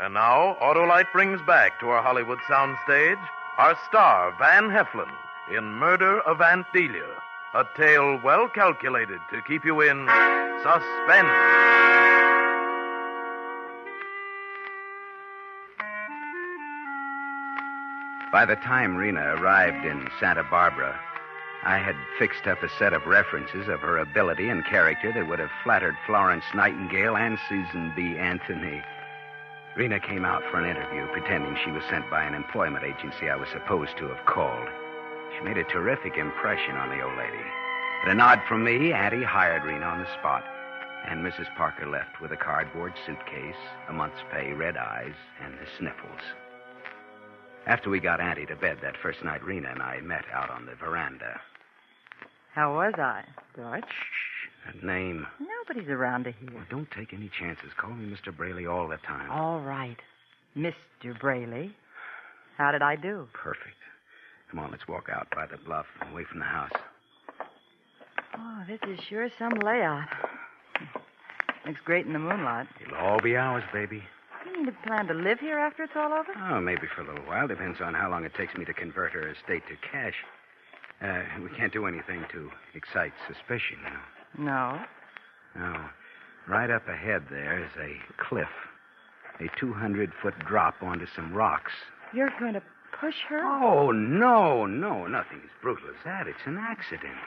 And now, Autolite brings back to our Hollywood soundstage our star, Van Heflin, in Murder of Aunt Delia, a tale well calculated to keep you in suspense. By the time Rena arrived in Santa Barbara, I had fixed up a set of references of her ability and character that would have flattered Florence Nightingale and Susan B. Anthony. Rena came out for an interview, pretending she was sent by an employment agency I was supposed to have called. She made a terrific impression on the old lady. At a nod from me, Auntie hired Rena on the spot, and Mrs. Parker left with a cardboard suitcase, a month's pay, red eyes, and the sniffles. After we got Auntie to bed that first night, Rena and I met out on the veranda. How was I, George? That name. Nobody's around to hear. Well, don't take any chances. Call me Mr. Braley all the time. All right. Mr. Braley. How did I do? Perfect. Come on, let's walk out by the bluff, away from the house. Oh, this is sure some layout. Looks great in the moonlight. It'll all be ours, baby. You mean to plan to live here after it's all over? Oh, maybe for a little while. Depends on how long it takes me to convert her estate to cash. We can't do anything to excite suspicion, you know. No. No. Right up ahead there is a cliff. A 200-foot drop onto some rocks. You're going to push her? Oh, no. Nothing as brutal as that. It's an accident.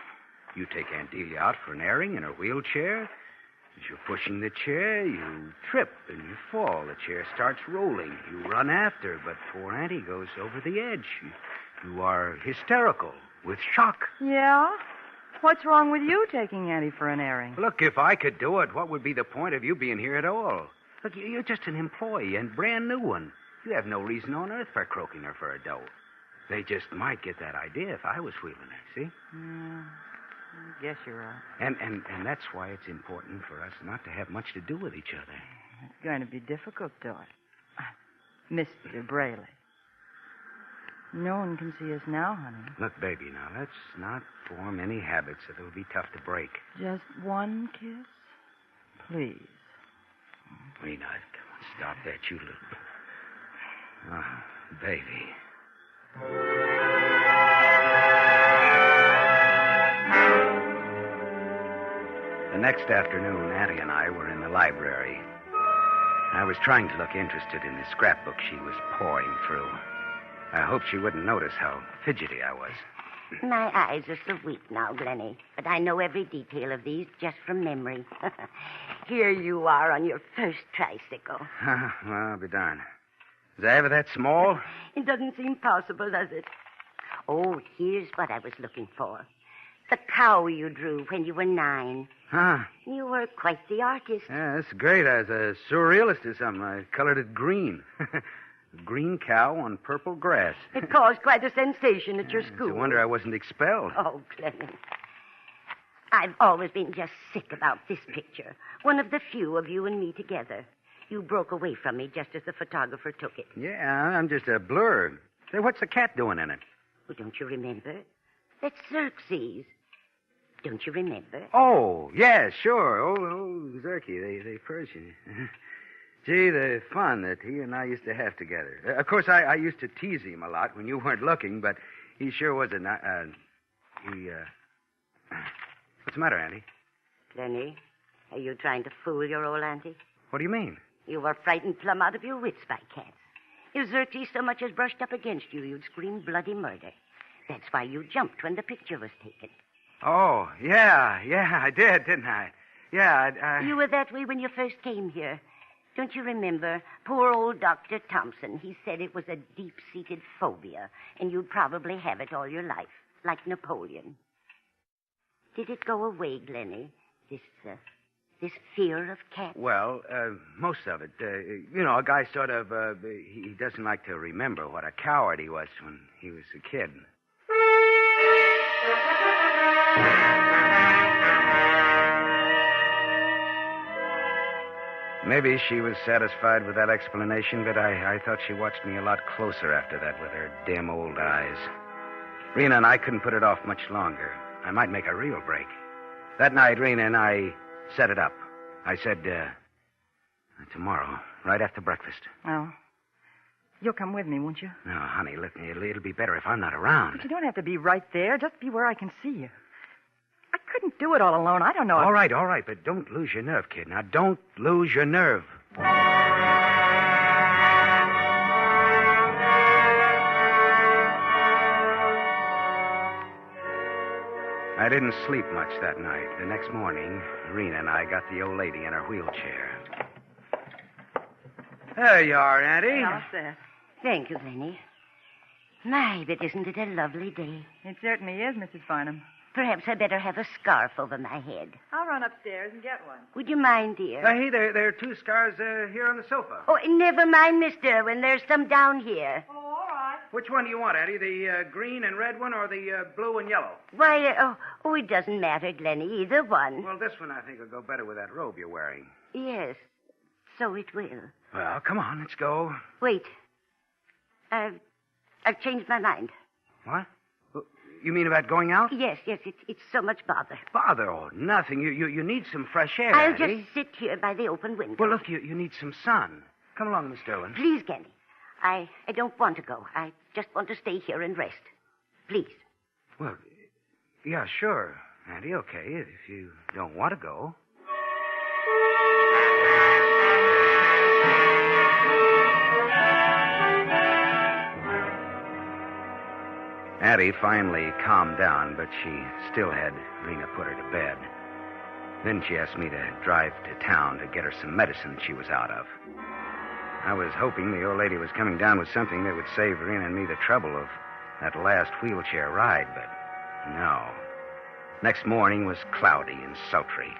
You take Aunt Delia out for an airing in her wheelchair. As you're pushing the chair, you trip and you fall. The chair starts rolling. You run after, but poor Auntie goes over the edge. You are hysterical with shock. Yeah? What's wrong with you taking Auntie for an airing? Look, if I could do it, what would be the point of you being here at all? Look, you're just an employee and brand new one. You have no reason on earth for croaking her for a dough. They just might get that idea if I was wheeling her, see? Yeah, I guess you're right. And that's why it's important for us not to have much to do with each other. It's going to be difficult, George. Mr. Braley. No one can see us now, honey. Look, baby, now, let's not form any habits that will be tough to break. Just one kiss? Please. Rena, come on, stop that, you little... Oh, baby. The next afternoon, Auntie and I were in the library. I was trying to look interested in the scrapbook she was pouring through. I hoped she wouldn't notice how fidgety I was. My eyes are so weak now, Glennie, but I know every detail of these just from memory. Here you are on your first tricycle. Well, I'll be darned. Was I ever that small? It doesn't seem possible, does it? Oh, here's what I was looking for. The cow you drew when you were 9. Huh? You were quite the artist. Yeah, that's great. I was a surrealist or something. I colored it green. A green cow on purple grass. It caused quite a sensation at your school. It's a wonder I wasn't expelled. Oh, Clement. I've always been just sick about this picture. One of the few of you and me together. You broke away from me just as the photographer took it. Yeah, I'm just a blur. Say, what's the cat doing in it? Well, don't you remember? That's Xerxes. Don't you remember? Oh, yeah, sure. Oh, Xerxes, the Persian. Gee, the fun that he and I used to have together. Of course, I used to tease him a lot when you weren't looking, but he sure was a... What's the matter, Auntie? Lenny, are you trying to fool your old auntie? What do you mean? You were frightened plumb out of your wits by cats. If Xerxes so much as brushed up against you, you'd scream bloody murder. That's why you jumped when the picture was taken. Oh, yeah, I did, didn't I? Yeah, I... You were that way when you first came here. Don't you remember? Poor old Dr. Thompson, he said it was a deep-seated phobia, and you'd probably have it all your life, like Napoleon. Did it go away, Glennie, this fear of cats? Well, most of it. A guy sort of, he doesn't like to remember what a coward he was when he was a kid. Maybe she was satisfied with that explanation, but I thought she watched me a lot closer after that with her dim old eyes. Rena and I couldn't put it off much longer. I might make a real break. That night, Rena and I set it up. I said, tomorrow, right after breakfast. Oh. You'll come with me, won't you? No, honey, look, it'll be better if I'm not around. But you don't have to be right there. Just be where I can see you. I couldn't do it all alone. I don't know. All right, but don't lose your nerve, kid. Now, don't lose your nerve. I didn't sleep much that night. The next morning, Rena and I got the old lady in her wheelchair. There you are, Auntie. How's that? Thank you, Glennie. My, but isn't it a lovely day? It certainly is, Mrs. Farnham. Perhaps I better have a scarf over my head. I'll run upstairs and get one. Would you mind, dear? Hey, there are 2 scarves here on the sofa. Oh, never mind, Miss Derwin. There's some down here. Oh, all right. Which one do you want, Auntie? The green and red one or the blue and yellow? Why, it doesn't matter, Glennie. Either one. Well, this one I think will go better with that robe you're wearing. Yes, so it will. Well, come on, let's go. Wait. I've changed my mind. What? You mean about going out? Yes, it's so much bother. Bother? Oh, nothing. You need some fresh air, I'll Auntie. just sit here by the open window. Well, look, you need some sun. Come along, Miss Derwin. Please, Glennie. I don't want to go. I just want to stay here and rest. Please. Well, yeah, sure, Auntie, okay, if you don't want to go. Addie finally calmed down, but she still had Rena put her to bed. Then she asked me to drive to town to get her some medicine she was out of. I was hoping the old lady was coming down with something that would save Rena and me the trouble of that last wheelchair ride, but no. Next morning was cloudy and sultry.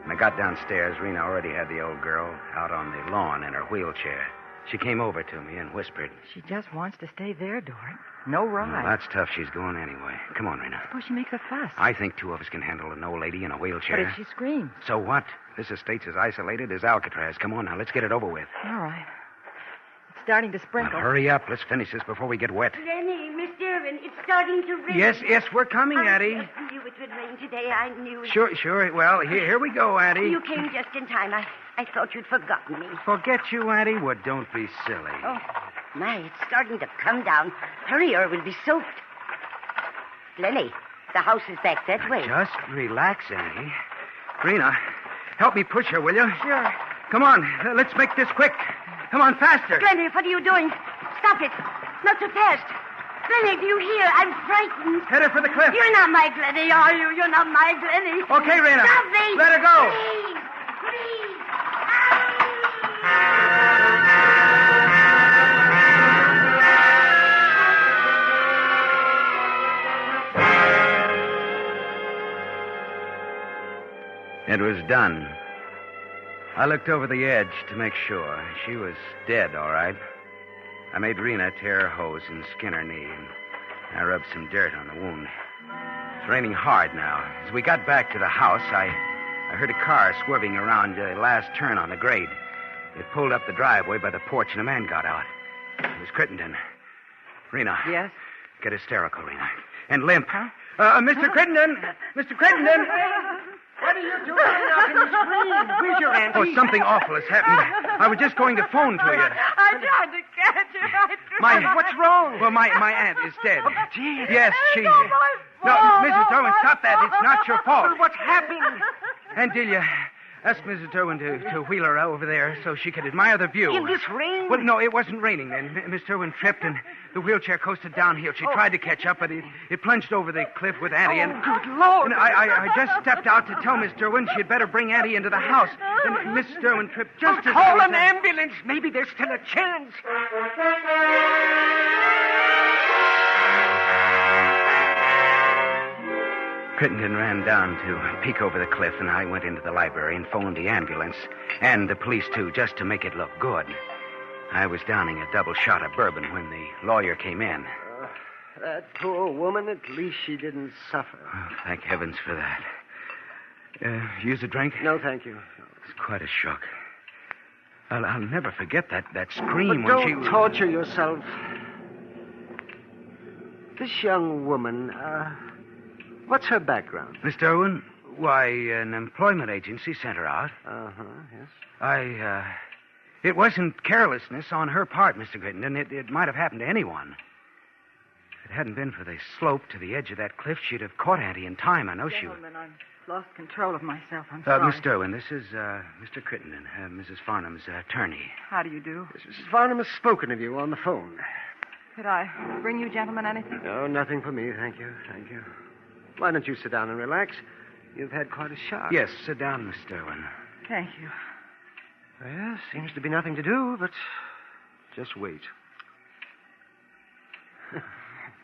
When I got downstairs, Rena already had the old girl out on the lawn in her wheelchair. She came over to me and whispered. She just wants to stay there, Dort. No ride. Well, that's tough. She's going anyway. Come on, Rena. Suppose she makes a fuss. I think 2 of us can handle an old lady in a wheelchair. But if she screams? So what? This estate's as isolated as Alcatraz. Come on now, let's get it over with. All right. starting to sprinkle. Now, hurry up. Let's finish this before we get wet. Lenny, Miss Irvin, it's starting to rain. Yes, we're coming, Addie. I just knew it would rain today. I knew it. Sure. Well, here we go, Addie. You came just in time. I thought you'd forgotten me. Forget you, Addie? Well, don't be silly. Oh, my, it's starting to come down. Hurry or we'll be soaked. Lenny, the house is back that way. Just relax, Addie. Rena, help me push her, will you? Sure. Come on, let's make this quick. Come on, faster. Lenny, what are you doing? Stop it. Not so fast. Lenny, do you hear? I'm frightened. Head her for the cliff. You're not my Glenny, are you? You're not my Glenny. Okay, Rena. Stop me. Let her go. Please. It was done. I looked over the edge to make sure. She was dead, all right. I made Rena tear her hose and skin her knee, and I rubbed some dirt on the wound. It's raining hard now. As we got back to the house, I heard a car swerving around the last turn on the grade. It pulled up the driveway by the porch, and a man got out. It was Crittenden. Rena. Yes? Get hysterical, Rena. And limp. Huh? Mr. Crittenden! Mr. Crittenden! What are you doing up in the screen? Where's your auntie? Oh, something awful has happened. I was just going to phone to you. I tried to catch her. What's wrong? Well, my aunt is dead. Dead? Yes, she... It's all my No, fault. Mrs. Irwin, stop that. It's not your fault. Well, what's happened? Aunt Delia, ask Mrs. Irwin to wheel her over there so she could admire the view. In this rain? Well, no, it wasn't raining then. Miss Irwin tripped and the wheelchair coasted downhill. She tried to catch up, but it plunged over the cliff with Addie. And, good Lord. And I just stepped out to tell Miss Irwin she'd better bring Addie into the house. And Mrs. Irwin tripped just as... Call an ambulance. Maybe there's still a chance. Crittenden ran down to peek over the cliff, and I went into the library and phoned the ambulance, and the police, too, just to make it look good. I was downing a double shot of bourbon when the lawyer came in. That poor woman, at least she didn't suffer. Oh, thank heavens for that. Use a drink? No, thank you. It's quite a shock. I'll never forget that scream But when she... don't torture yourself. This young woman, what's her background? Miss Irwin? Why, an employment agency sent her out. Uh-huh, yes. It wasn't carelessness on her part, Mr. Crittenden. It might have happened to anyone. If it hadn't been for the slope to the edge of that cliff, she'd have caught Auntie in time. I know she would. Gentlemen, I've lost control of myself. I'm sorry. Miss Irwin, this is Mr. Crittenden, Mrs. Farnham's attorney. How do you do? Mrs. Farnham has spoken of you on the phone. Could I bring you gentlemen anything? No, nothing for me, thank you. Why don't you sit down and relax? You've had quite a shock. Yes, sit down, Miss Irwin. Thank you. Well, seems to be nothing to do, but just wait.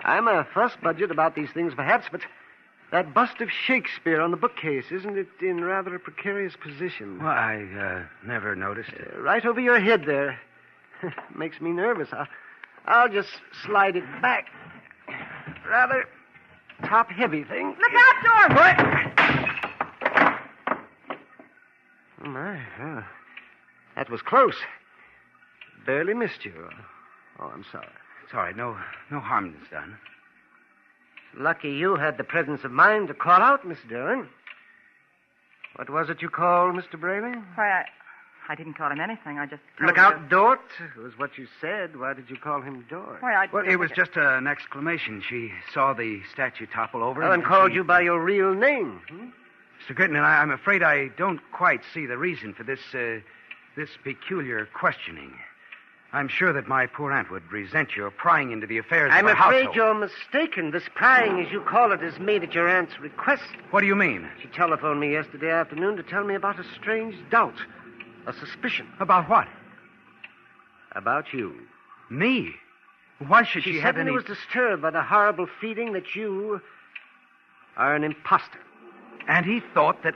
I'm a fuss budget about these things, perhaps, but that bust of Shakespeare on the bookcase, isn't it in rather a precarious position? Well, I never noticed it. Right over your head there. Makes me nervous. I'll just slide it back. Rather top-heavy thing. Look out, George! What? Oh, my. That was close. Barely missed you. Oh, I'm sorry. It's all right. No harm is done. Lucky you had the presence of mind to call out, Miss Dillon. What was it you called Mr. Braley? Why, I didn't call him anything. I just... Look out, Dort, was what you said. Why did you call him Dort? Why, Well, it was just an exclamation. She saw the statue topple over. And called you by your real name. Mr. Crittenden, I'm afraid I don't quite see the reason for this peculiar questioning. I'm sure that my poor aunt would resent your prying into the affairs of her household. I'm afraid you're mistaken. This prying, as you call it, is made at your aunt's request. What do you mean? She telephoned me yesterday afternoon to tell me about a strange doubt, a suspicion. About what? About you. Me? Why should she have any... She was disturbed by the horrible feeling that you are an imposter. And he thought that...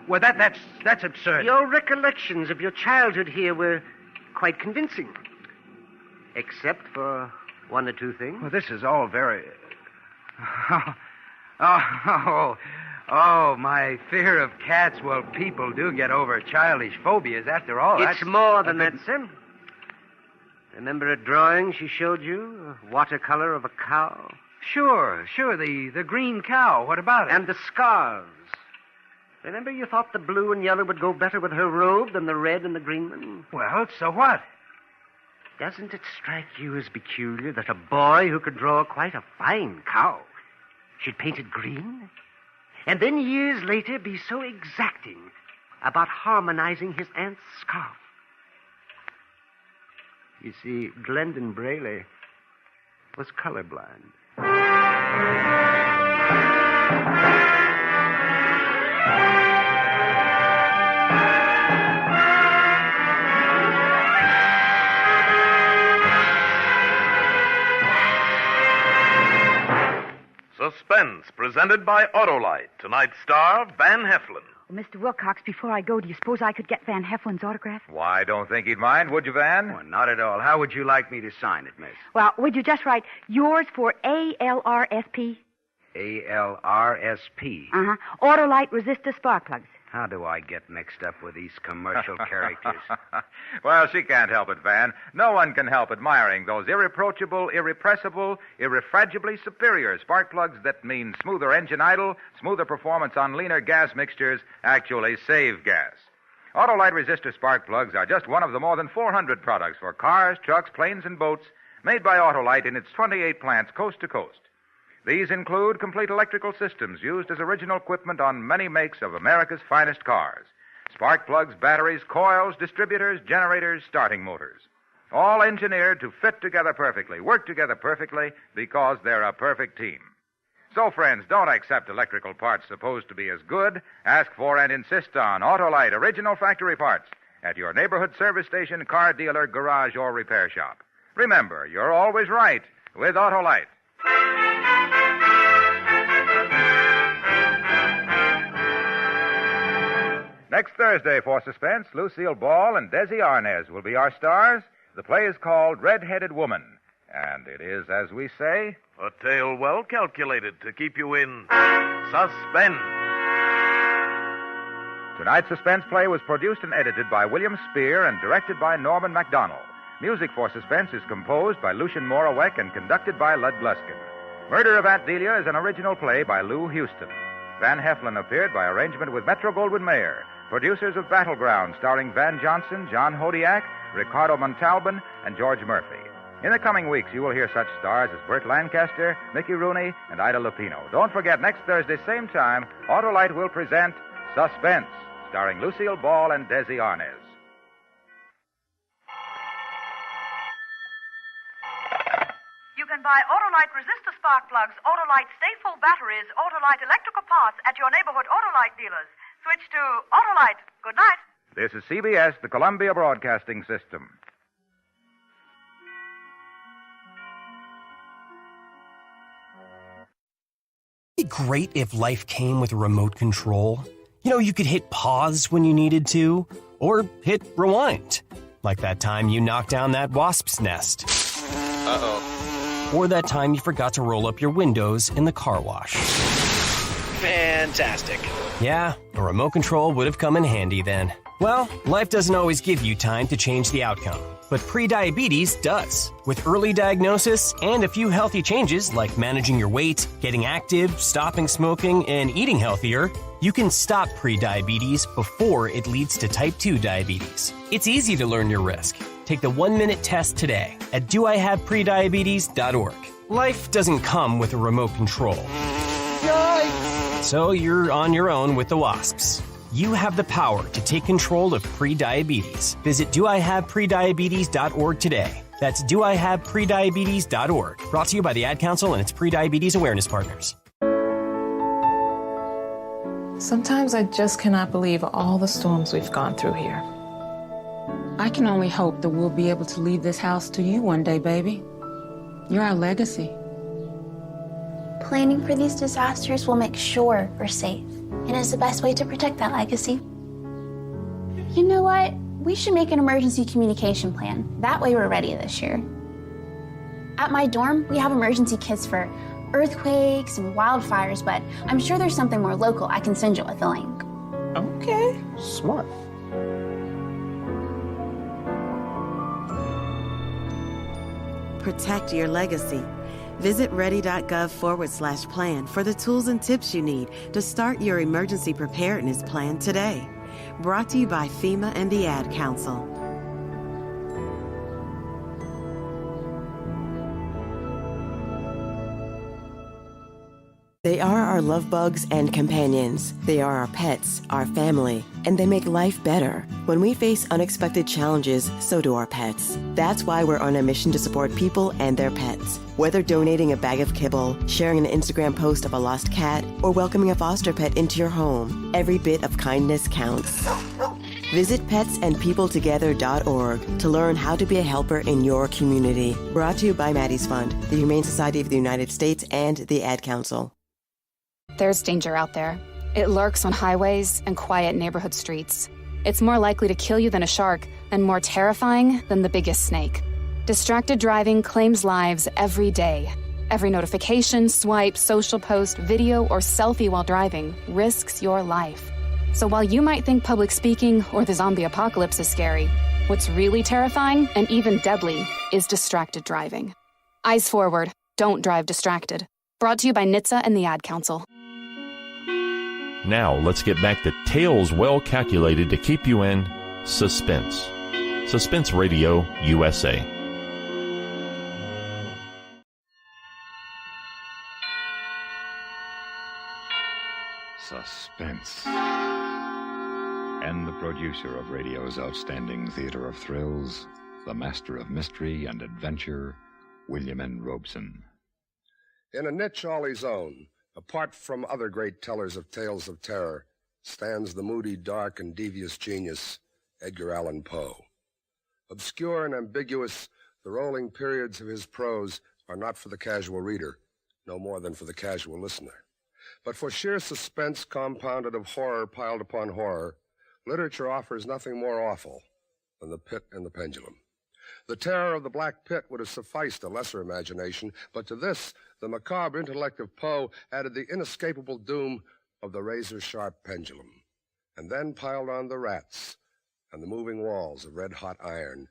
Well, that's absurd. Your recollections of your childhood here were quite convincing. Except for one or two things. Well, this is all very... Oh, my fear of cats. Well, people do get over childish phobias after all. It's more than that, sir. Remember a drawing she showed you? A watercolor of a cow? Sure. The green cow. What about it? And the scarves. Remember you thought the blue and yellow would go better with her robe than the red and the green one? Well, so what? Doesn't it strike you as peculiar that a boy who could draw quite a fine cow should paint it green? And then years later be so exacting about harmonizing his aunt's scarf? You see, Glendon Braley was colorblind. Suspense, presented by Autolite. Tonight's star, Van Heflin. Well, Mr. Wilcox, before I go, do you suppose I could get Van Heflin's autograph? Why, I don't think he'd mind, would you, Van? Well, not at all. How would you like me to sign it, miss? Well, would you just write yours for ALRSP? ALRSP. Uh-huh. Autolite resistor spark plugs. How do I get mixed up with these commercial characters? Well, she can't help it, Van. No one can help admiring those irreproachable, irrepressible, irrefragibly superior spark plugs that mean smoother engine idle, smoother performance on leaner gas mixtures, actually save gas. Autolite resistor spark plugs are just one of the more than 400 products for cars, trucks, planes, and boats made by Autolite in its 28 plants coast to coast. These include complete electrical systems used as original equipment on many makes of America's finest cars. Spark plugs, batteries, coils, distributors, generators, starting motors. All engineered to fit together perfectly, work together perfectly, because they're a perfect team. So, friends, don't accept electrical parts supposed to be as good. Ask for and insist on Autolite original factory parts at your neighborhood service station, car dealer, garage, or repair shop. Remember, you're always right with Autolite. Next Thursday for Suspense, Lucille Ball and Desi Arnaz will be our stars. The play is called Red-Headed Woman. And it is, as we say, a tale well calculated to keep you in suspense. Tonight's Suspense play was produced and edited by William Spear and directed by Norman MacDonald. Music for Suspense is composed by Lucien Morawek and conducted by Lud Gluskin. Murder of Aunt Delia is an original play by Lou Houston. Van Heflin appeared by arrangement with Metro-Goldwyn-Mayer. Producers of Battleground, starring Van Johnson, John Hodiak, Ricardo Montalban, and George Murphy. In the coming weeks, you will hear such stars as Burt Lancaster, Mickey Rooney, and Ida Lupino. Don't forget, next Thursday, same time, Autolite will present Suspense, starring Lucille Ball and Desi Arnaz. You can buy Autolite resistor spark plugs, Autolite stay-full batteries, Autolite electrical parts at your neighborhood Autolite dealers. Switch to Autolite. Good night. This is CBS, the Columbia Broadcasting System. It'd be great if life came with a remote control. You know, you could hit pause when you needed to, or hit rewind. Like that time you knocked down that wasp's nest. Uh-oh. Or that time you forgot to roll up your windows in the car wash. Fantastic. Yeah, a remote control would have come in handy then. Well, life doesn't always give you time to change the outcome, but prediabetes does. With early diagnosis and a few healthy changes like managing your weight, getting active, stopping smoking, and eating healthier, you can stop prediabetes before it leads to type 2 diabetes. It's easy to learn your risk. Take the 1-minute test today at doihaveprediabetes.org. Life doesn't come with a remote control. Yikes! So you're on your own with the wasps. You have the power to take control of prediabetes. Visit doihaveprediabetes.org today. That's doihaveprediabetes.org. Brought to you by the Ad Council and its prediabetes awareness partners. Sometimes I just cannot believe all the storms we've gone through here. I can only hope that we'll be able to leave this house to you one day, baby. You're our legacy. Planning for these disasters will make sure we're safe, and is the best way to protect that legacy. You know what? We should make an emergency communication plan. That way we're ready this year. At my dorm, we have emergency kits for earthquakes and wildfires, but I'm sure there's something more local I can send you with a link. Okay. Smart. protect your legacy. Visit ready.gov/plan for the tools and tips you need to start your emergency preparedness plan today. Brought to you by FEMA and the Ad Council. They are our love bugs and companions. They are our pets, our family, and they make life better. When we face unexpected challenges, so do our pets. That's why we're on a mission to support people and their pets. Whether donating a bag of kibble, sharing an Instagram post of a lost cat, or welcoming a foster pet into your home, every bit of kindness counts. Visit petsandpeopletogether.org to learn how to be a helper in your community. Brought to you by Maddie's Fund, the Humane Society of the United States, and the Ad Council. There's danger out there. It lurks on highways and quiet neighborhood streets. It's more likely to kill you than a shark, and more terrifying than the biggest snake. Distracted driving claims lives every day. Every notification, swipe, social post, video, or selfie while driving risks your life. So while you might think public speaking or the zombie apocalypse is scary, what's really terrifying and even deadly is distracted driving. Eyes forward. Don't drive distracted. Brought to you by NHTSA and the Ad Council. Now, let's get back to tales well calculated to keep you in suspense. Suspense Radio USA. Suspense. And the producer of radio's outstanding theater of thrills, the master of mystery and adventure, William N. Robeson. In a niche all his own, apart from other great tellers of tales of terror, stands the moody, dark, and devious genius, Edgar Allan Poe. Obscure and ambiguous, the rolling periods of his prose are not for the casual reader, no more than for the casual listener. But for sheer suspense compounded of horror piled upon horror, literature offers nothing more awful than the pit and the pendulum. The terror of the Black Pit would have sufficed a lesser imagination, but to this, the macabre intellect of Poe added the inescapable doom of the razor-sharp pendulum, and then piled on the rats and the moving walls of red-hot iron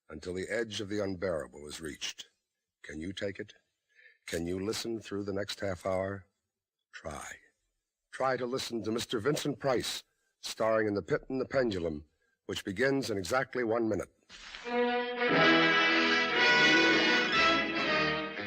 until the edge of the unbearable is reached. Can you take it? Can you listen through the next half hour? Try. Try to listen to Mr. Vincent Price, starring in The Pit and the Pendulum, which begins in exactly 1 minute.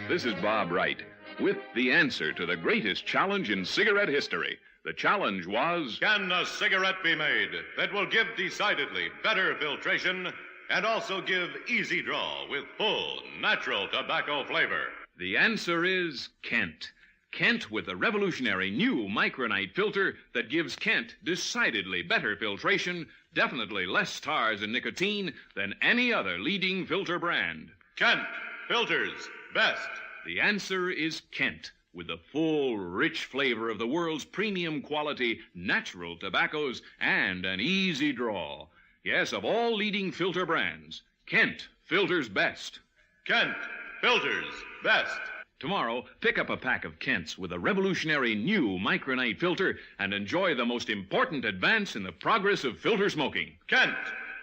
This is Bob Wright with the answer to the greatest challenge in cigarette history. The challenge was... Can a cigarette be made that will give decidedly better filtration and also give easy draw with full, natural tobacco flavor? The answer is Kent. Kent with the revolutionary new Micronite filter that gives Kent decidedly better filtration, definitely less tars and nicotine than any other leading filter brand. Kent filters best. The answer is Kent with the full, rich flavor of the world's premium quality natural tobaccos and an easy draw. Yes, of all leading filter brands, Kent filters best. Kent filters best. Tomorrow, pick up a pack of Kents with a revolutionary new Micronite filter and enjoy the most important advance in the progress of filter smoking. Kent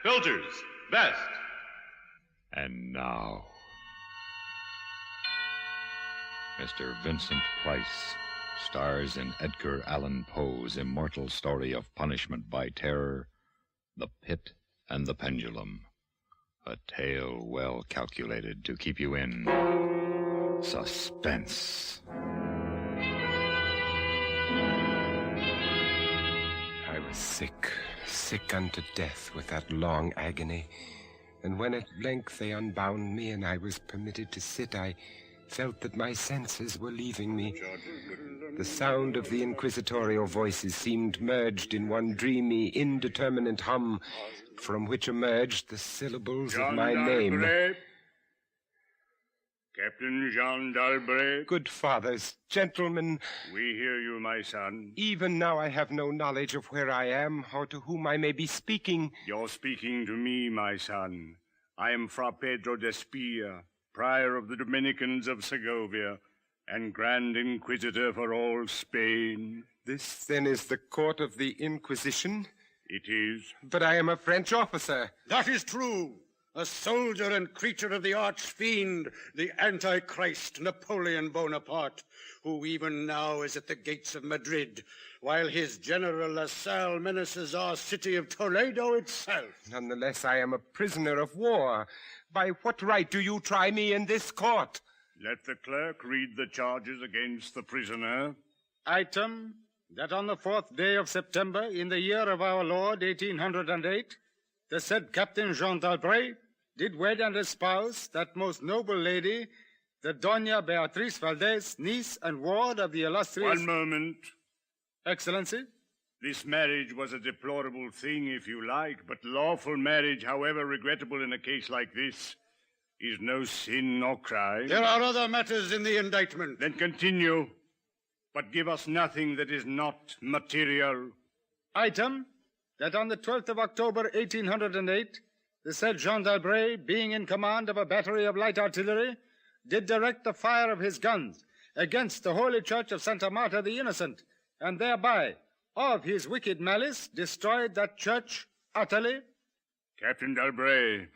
filters best. And now, Mr. Vincent Price stars in Edgar Allan Poe's immortal story of punishment by terror, The Pit and the Pendulum. A tale well calculated to keep you in suspense. I was sick unto death with that long agony. And when at length they unbound me and I was permitted to sit, I felt that my senses were leaving me. The sound of the inquisitorial voices seemed merged in one dreamy, indeterminate hum, from which emerged the syllables of my name. Captain Jean d'Albret. Good fathers, gentlemen. We hear you, my son. Even now I have no knowledge of where I am or to whom I may be speaking. You're speaking to me, my son. I am Fra Pedro d'Espia, prior of the Dominicans of Segovia, and Grand Inquisitor for all Spain. This, then, is the court of the Inquisition? It is. But I am a French officer. That is true. a soldier and creature of the arch-fiend, the Antichrist, Napoleon Bonaparte, who even now is at the gates of Madrid, while his General La Salle menaces our city of Toledo itself. Nonetheless, I am a prisoner of war. By what right do you try me in this court? Let the clerk read the charges against the prisoner. Item, that on the 4th day of September, in the year of our Lord, 1808, the said Captain Jean d'Albret did wed and espouse that most noble lady, the Doña Beatriz Valdez, niece and ward of the illustrious... One moment. Excellency? This marriage was a deplorable thing, if you like, but lawful marriage, however regrettable in a case like this, is no sin nor crime. There are other matters in the indictment. Then continue, but give us nothing that is not material. Item, that on the 12th of October, 1808, the said Jean d'Albret, being in command of a battery of light artillery, did direct the fire of his guns against the holy church of Santa Marta the Innocent, and thereby, of his wicked malice, destroyed that church utterly. Captain d'Albret,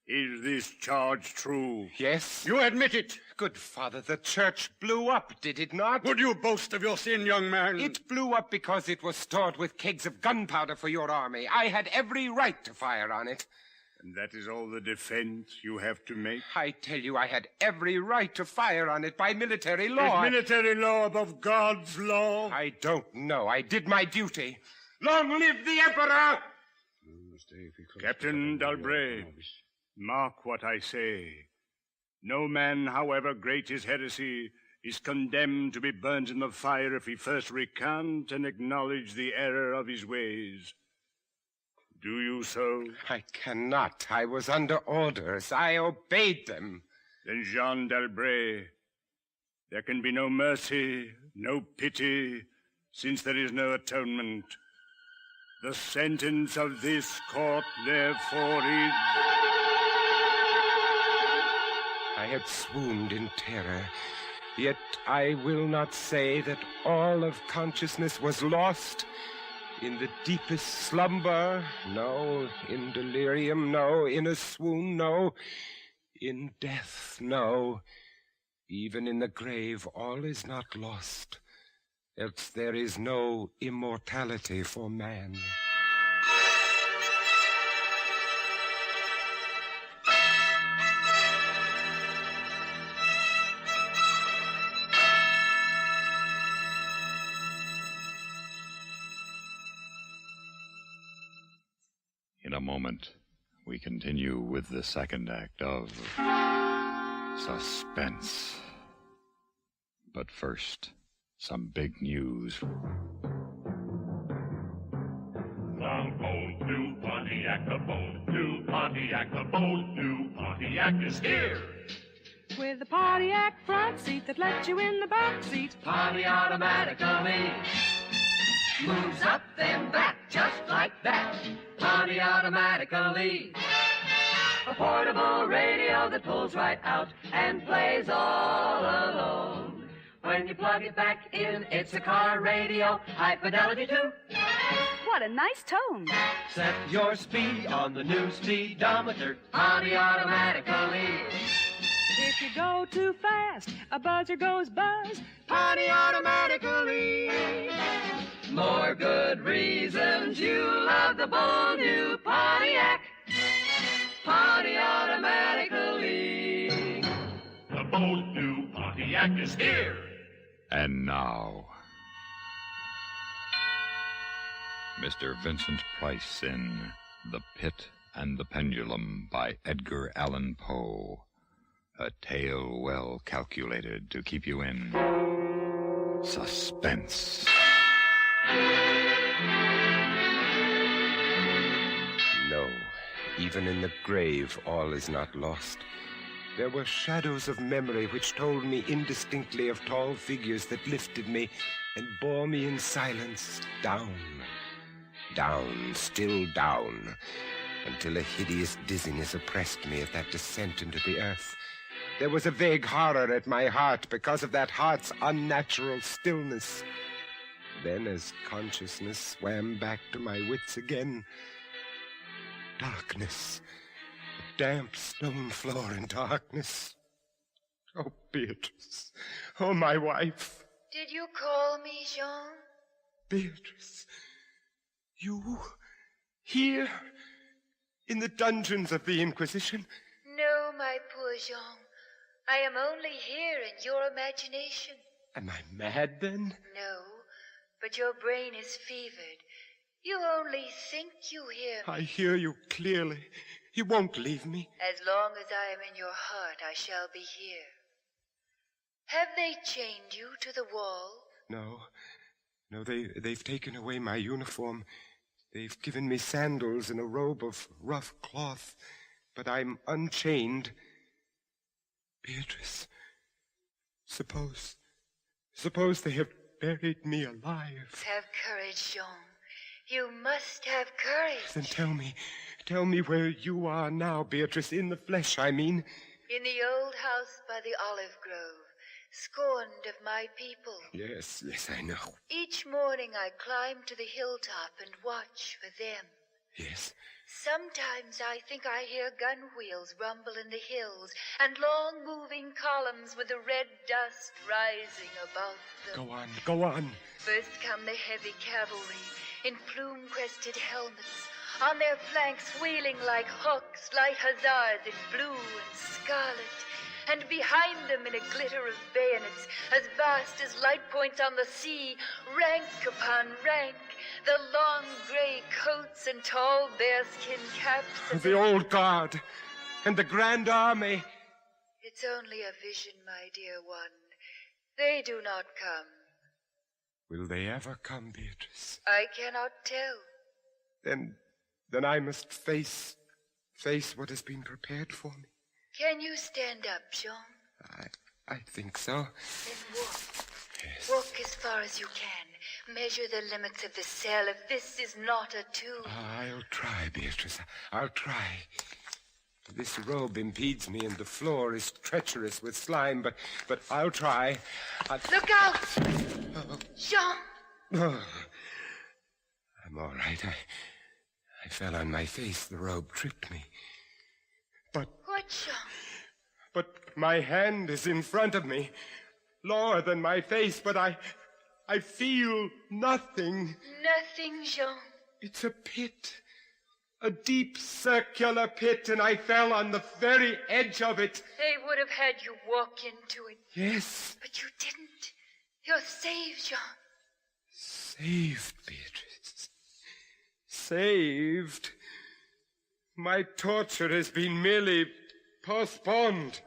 is this charge true? Yes. You admit it? Good father, the church blew up, did it not? Would you boast of your sin, young man? It blew up because it was stored with kegs of gunpowder for your army. I had every right to fire on it. And that is all the defense you have to make? I tell you, I had every right to fire on it by military law. Is military law above God's law? I don't know. I did my duty. Long live the Emperor! Captain d'Albret, mark what I say. No man, however great his heresy, is condemned to be burnt in the fire if he first recant and acknowledge the error of his ways. Do you so? I cannot. I was under orders. I obeyed them. Then, Jean d'Albret, there can be no mercy, no pity, since there is no atonement. The sentence of this court, therefore, is... I had swooned in terror, yet I will not say that all of consciousness was lost. In the deepest slumber, no. In delirium, no. In a swoon, no. In death, no. Even in the grave, all is not lost, else there is no immortality for man. In a moment, we continue with the second act of Suspense. But first, some big news. The bold new Pontiac, the bold new Pontiac, the bold new Pontiac is here. With a Pontiac front seat that lets you in the back seat. Pontiac automatically moves up then back just like that. Pontiac automatically. A portable radio that pulls right out and plays all alone. When you plug it back in, it's a car radio, high fidelity too. What a nice tone. Set your speed on the new speedometer, Pontiac automatically. If you go too fast, a buzzer goes buzz, Pontiac automatically. More good reasons you love the bold new Pontiac. Pontiac automatically. The bold new Pontiac is here. And now, Mr. Vincent Price in The Pit and the Pendulum by Edgar Allan Poe. A tale well calculated to keep you in suspense. No, even in the grave, all is not lost. There were shadows of memory which told me indistinctly of tall figures that lifted me and bore me in silence down, down, still down, until a hideous dizziness oppressed me at that descent into the earth. There was a vague horror at my heart because of that heart's unnatural stillness. Then, as consciousness swam back to my wits again, darkness, a damp stone floor and darkness. Oh, Beatrice. Oh, my wife. Did you call me, Jean? Beatrice. You here in the dungeons of the Inquisition? No, my poor Jean. I am only here in your imagination. Am I mad, then? No, but your brain is fevered. You only think you hear me. I hear you clearly. You won't leave me. As long as I am in your heart, I shall be here. Have they chained you to the wall? No, they've taken away my uniform. They've given me sandals and a robe of rough cloth, but I'm unchained. Beatrice, suppose they have buried me alive. Have courage, Jean. You must have courage. Then tell me where you are now, Beatrice, in the flesh, I mean. In the old house by the olive grove, scorned of my people. Yes, I know. Each morning I climb to the hilltop and watch for them. Yes. Sometimes I think I hear gun wheels rumble in the hills and long moving columns with the red dust rising above them. Go on. First come the heavy cavalry in plume-crested helmets, on their flanks wheeling like hawks, light hussars in blue and scarlet, and behind them in a glitter of bayonets, as vast as light points on the sea, rank upon rank, the long gray coats and tall bearskin caps. The old guard and the Grand Army. It's only a vision, my dear one. They do not come. Will they ever come, Beatrice? I cannot tell. Then I must face what has been prepared for me. Can you stand up, Jean? I think so. Then walk. Yes. Walk as far as you can. Measure the limits of the cell if this is not a tomb. I'll try, Beatrice. I'll try. This robe impedes me, and the floor is treacherous with slime, but I'll try. Look out! Jean! Oh, I'm all right. I fell on my face. The robe tripped me. What, Jean? But my hand is in front of me, lower than my face, but I feel nothing. Nothing, Jean. It's a pit. A deep circular pit, and I fell on the very edge of it. They would have had you walk into it. Yes. But you didn't. You're saved, Jean. Saved, Beatrice. Saved. My torture has been merely postponed.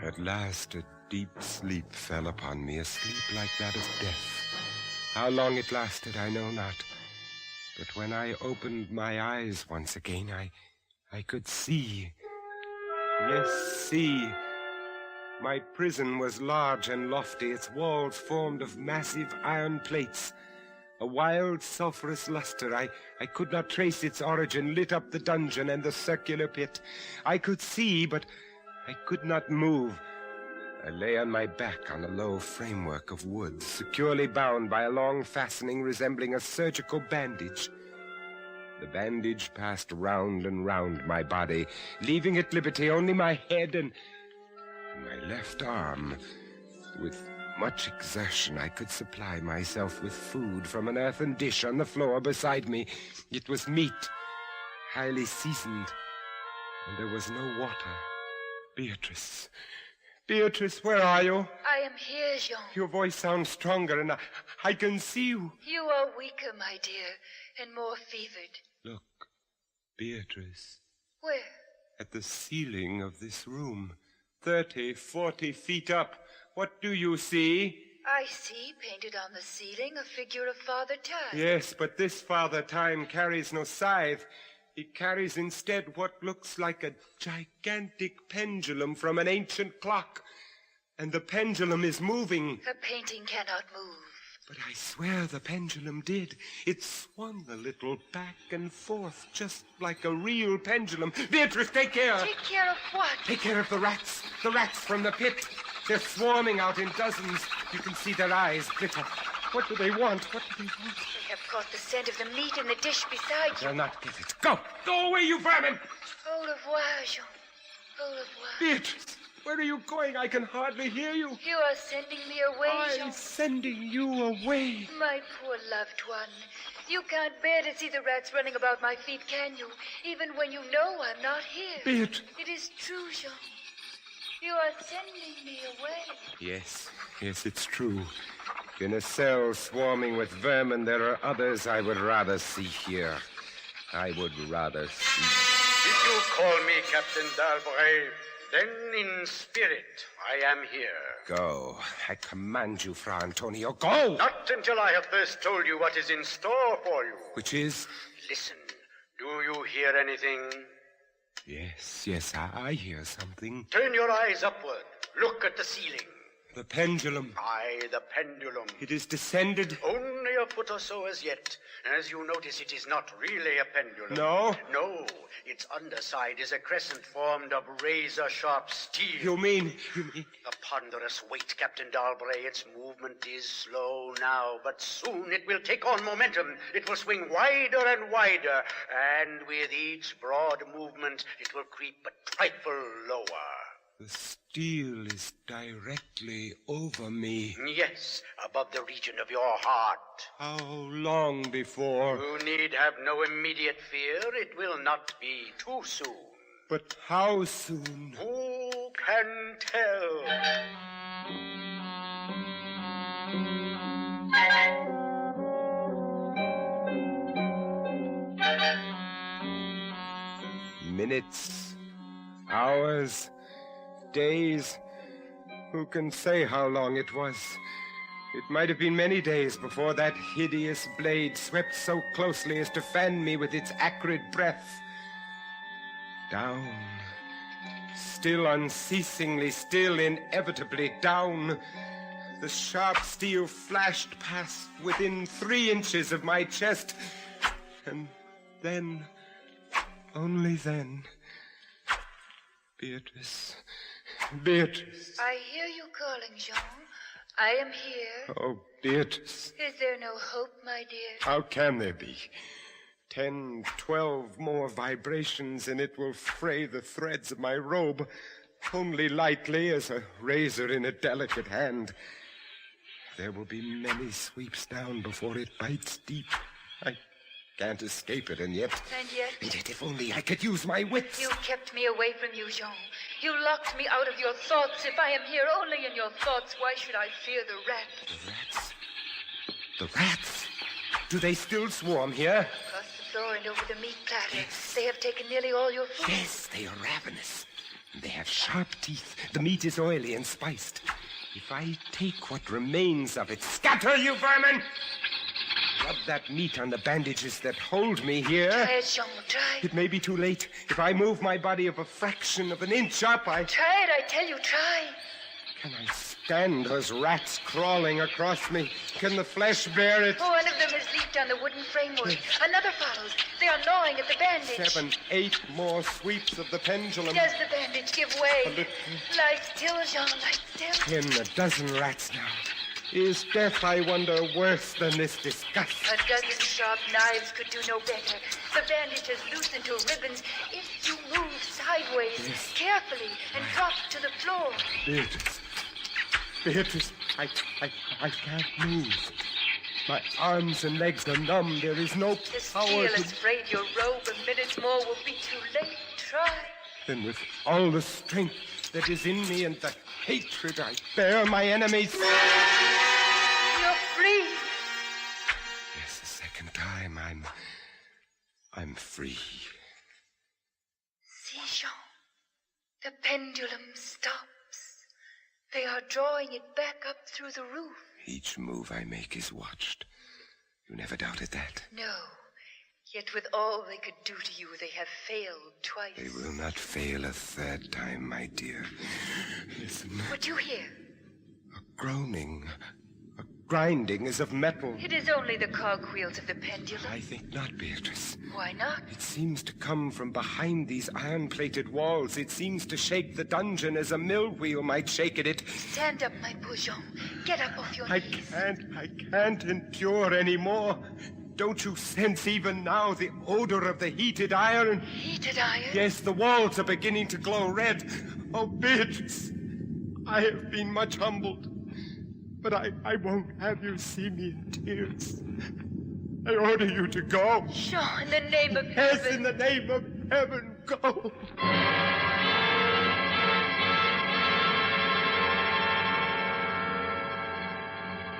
At last, a deep sleep fell upon me, a sleep like that of death. How long it lasted, I know not. But when I opened my eyes once again, I could see. Yes, see. My prison was large and lofty, its walls formed of massive iron plates. A wild, sulphurous luster, I could not trace its origin, lit up the dungeon and the circular pit. I could see, but I could not move. I lay on my back on a low framework of wood, securely bound by a long fastening resembling a surgical bandage. The bandage passed round and round my body, leaving at liberty only my head and my left arm. With much exertion, I could supply myself with food from an earthen dish on the floor beside me. It was meat, highly seasoned, and there was no water. Beatrice, where are you? I am here, Jean. Your voice sounds stronger, and I can see you. You are weaker, my dear, and more fevered. Look, Beatrice. Where? At the ceiling of this room, 30, 40 feet up. What do you see? I see, painted on the ceiling, a figure of Father Time. Yes, but this Father Time carries no scythe. He carries instead what looks like a gigantic pendulum from an ancient clock. And the pendulum is moving. A painting cannot move. But I swear the pendulum did. It swung a little back and forth, just like a real pendulum. Beatrice, take care. Take care of what? Take care of the rats. The rats from the pit. They're swarming out in dozens. You can see their eyes glitter. What do they want? What do they want? They have caught the scent of the meat in the dish beside you. They'll not get it. Go! Go away, you vermin! Au revoir, Jean. Au revoir. Beatrice, where are you going? I can hardly hear you. You are sending me away, Jean. I'm sending you away. My poor loved one. You can't bear to see the rats running about my feet, can you? Even when you know I'm not here. Beatrice. It is true, Jean. You are sending me away. Yes, it's true. In a cell swarming with vermin, there are others I would rather see here. I would rather see. If you call me Captain D'Albret, then in spirit I am here. Go. I command you, Fra Antonio. Go! Not until I have first told you what is in store for you. Which is? Listen. Do you hear anything? Yes, I hear something. Turn your eyes upward. Look at the ceiling. The pendulum. Aye, the pendulum. It is descended. Only a foot or so as yet. As you notice, it is not really a pendulum. No? No. Its underside is a crescent formed of razor-sharp steel. You mean? A ponderous weight, Captain D'Albret. Its movement is slow now, but soon it will take on momentum. It will swing wider and wider, and with each broad movement, it will creep a trifle lower. The steel is directly over me. Yes, above the region of your heart. How long before? You need have no immediate fear. It will not be too soon. But how soon? Who can tell? Minutes, hours, days. Who can say how long it was? It might have been many days before that hideous blade swept so closely as to fan me with its acrid breath. Down. Still unceasingly, still inevitably down. The sharp steel flashed past within 3 inches of my chest. And then, only then, Beatrice. I hear you calling, Jean. I am here. Oh, Beatrice. Is there no hope, my dear? How can there be? 10, 12 more vibrations, and it will fray the threads of my robe, only lightly as a razor in a delicate hand. There will be many sweeps down before it bites deep. I can't escape it, and yet... And yet, if only I could use my wits. You kept me away from you, Jean. You locked me out of your thoughts. If I am here only in your thoughts, why should I fear the rats? The rats? The rats? Do they still swarm here? Across the floor and over the meat platter. Yes. They have taken nearly all your food. Yes, they are ravenous. They have sharp teeth. The meat is oily and spiced. If I take what remains of it... Scatter, you vermin! Rub that meat on the bandages that hold me here. Try it, Jean, try. It may be too late. If I move my body of a fraction of an inch up, Try it, I tell you, try. Can I stand those rats crawling across me? Can the flesh bear it? One of them has leaped on the wooden framework. Another follows. They are gnawing at the bandage. 7, 8 more sweeps of the pendulum. Does the bandage give way? A little. Lie still, Jean, lie still. 10, a dozen rats now. Is death, I wonder, worse than this disgust? A dozen sharp knives could do no better. The bandage has loosened to ribbons. If you move sideways, carefully, and drop to the floor. Beatrice, I can't move. My arms and legs are numb. There is no The power steel to... has frayed your robe. A minute more will be too late. Try. Then with all the strength that is in me and the hatred I bear my enemies... You're free. Yes, the second time I'm free. See, Jean. The pendulum stops. They are drawing it back up through the roof. Each move I make is watched. You never doubted that? No. Yet with all they could do to you, they have failed twice. They will not fail a third time, my dear. Listen. What you hear? A groaning. A grinding as of metal. It is only the cogwheels of the pendulum. I think not, Beatrice. Why not? It seems to come from behind these iron-plated walls. It seems to shake the dungeon as a mill wheel might shake it. Stand up, my Poujon. Get up off your knees. I can't endure anymore. Don't you sense even now the odor of the heated iron? Heated iron? Yes, the walls are beginning to glow red. Oh, Beatrice, I have been much humbled, but I won't have you see me in tears. I order you to go. Jean, in the name of heaven. Yes, in the name of heaven, go.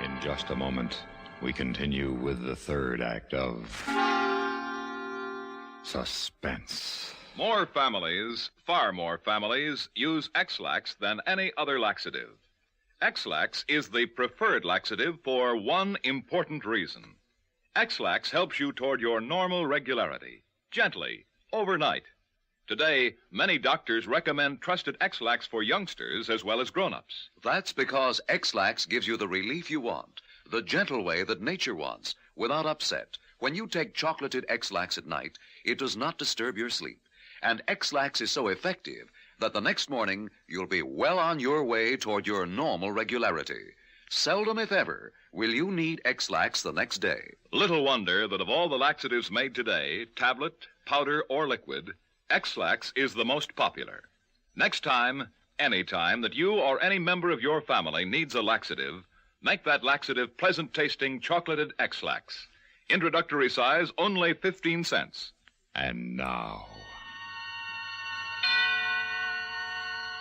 In just a moment, we continue with the third act of Suspense. More families, far more families, use X-Lax than any other laxative. X-Lax is the preferred laxative for one important reason. X-Lax helps you toward your normal regularity, gently, overnight. Today, many doctors recommend trusted X-Lax for youngsters as well as grown-ups. That's because X-Lax gives you the relief you want, the gentle way that nature wants, without upset. When you take chocolated X-Lax at night, it does not disturb your sleep. And X-Lax is so effective that the next morning you'll be well on your way toward your normal regularity. Seldom, if ever, will you need X-Lax the next day. Little wonder that of all the laxatives made today, tablet, powder, or liquid, X-Lax is the most popular. Next time, any time that you or any member of your family needs a laxative, make that laxative pleasant-tasting chocolated X-Lax. Introductory size, only 15 cents. And now,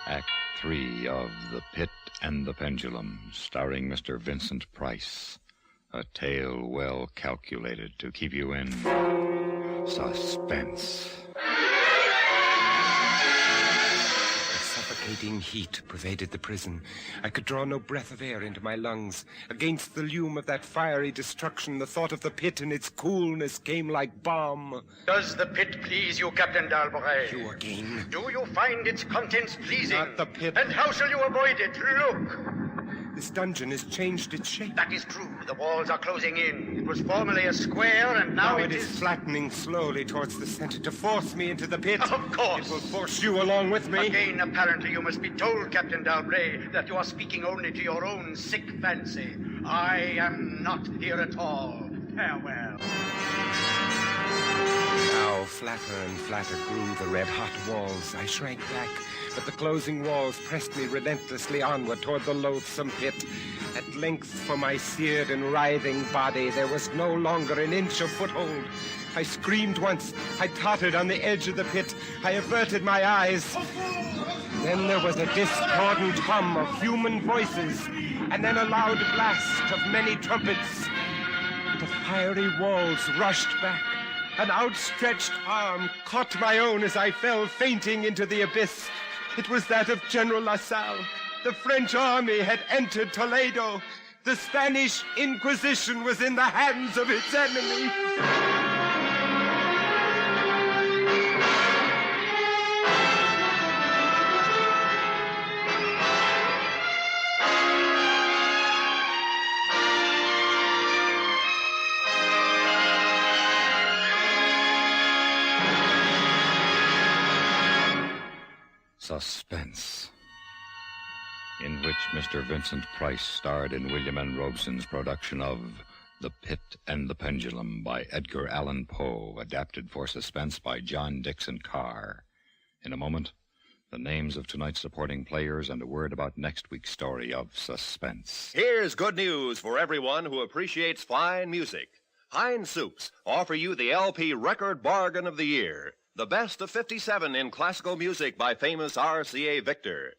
Act 3 of The Pit and the Pendulum, starring Mr. Vincent Price. A tale well calculated to keep you in suspense. Suffocating heat pervaded the prison. I could draw no breath of air into my lungs. Against the lume of that fiery destruction, the thought of the pit and its coolness came like balm. Does the pit please you, Captain Dalbray? You again? Do you find its contents pleasing? Not the pit. And how shall you avoid it? Look! This dungeon has changed its shape. That is true. The walls are closing in. It was formerly a square, and now it is flattening slowly towards the center to force me into the pit. Of course. It will force you along with me. Again, apparently, you must be told, Captain Dalbray, that you are speaking only to your own sick fancy. I am not here at all. Farewell. Now, flatter and flatter grew the red-hot walls. I shrank back, but the closing walls pressed me relentlessly onward toward the loathsome pit. At length, for my seared and writhing body, there was no longer an inch of foothold. I screamed once. I tottered on the edge of the pit. I averted my eyes. Then there was a discordant hum of human voices, and then a loud blast of many trumpets. The fiery walls rushed back. An outstretched arm caught my own as I fell fainting into the abyss. It was that of General LaSalle. The French army had entered Toledo. The Spanish Inquisition was in the hands of its enemy. Suspense, in which Mr. Vincent Price starred in William N. Robeson's production of The Pit and the Pendulum by Edgar Allan Poe, adapted for suspense by John Dixon Carr. In a moment, the names of tonight's supporting players and a word about next week's story of Suspense. Here's good news for everyone who appreciates fine music. Heinz Soups offer you the LP Record Bargain of the Year. The best of 57 in classical music by famous RCA Victor.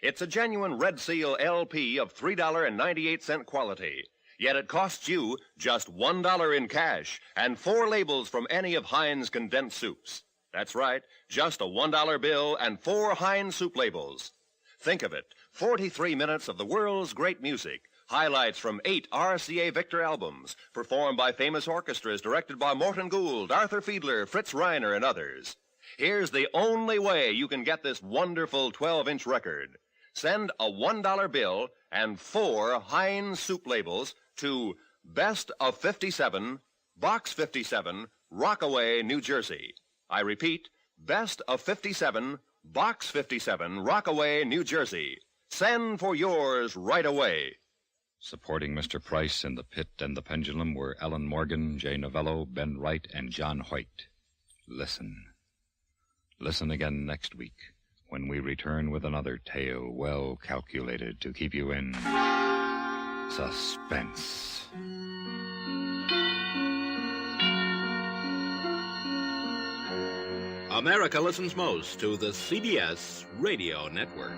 It's a genuine Red Seal LP of $3.98 quality. Yet it costs you just $1 in cash and 4 labels from any of Heinz condensed soups. That's right, just a $1 bill and 4 Heinz soup labels. Think of it, 43 minutes of the world's great music. Highlights from 8 RCA Victor albums, performed by famous orchestras directed by Morton Gould, Arthur Fiedler, Fritz Reiner, and others. Here's the only way you can get this wonderful 12-inch record. Send a $1 bill and 4 Heinz soup labels to Best of 57, Box 57, Rockaway, New Jersey. I repeat, Best of 57, Box 57, Rockaway, New Jersey. Send for yours right away. Supporting Mr. Price in The Pit and the Pendulum were Ellen Morgan, Jay Novello, Ben Wright, and John Hoyt. Listen. Listen again next week when we return with another tale well calculated to keep you in suspense. America listens most to the CBS Radio Network.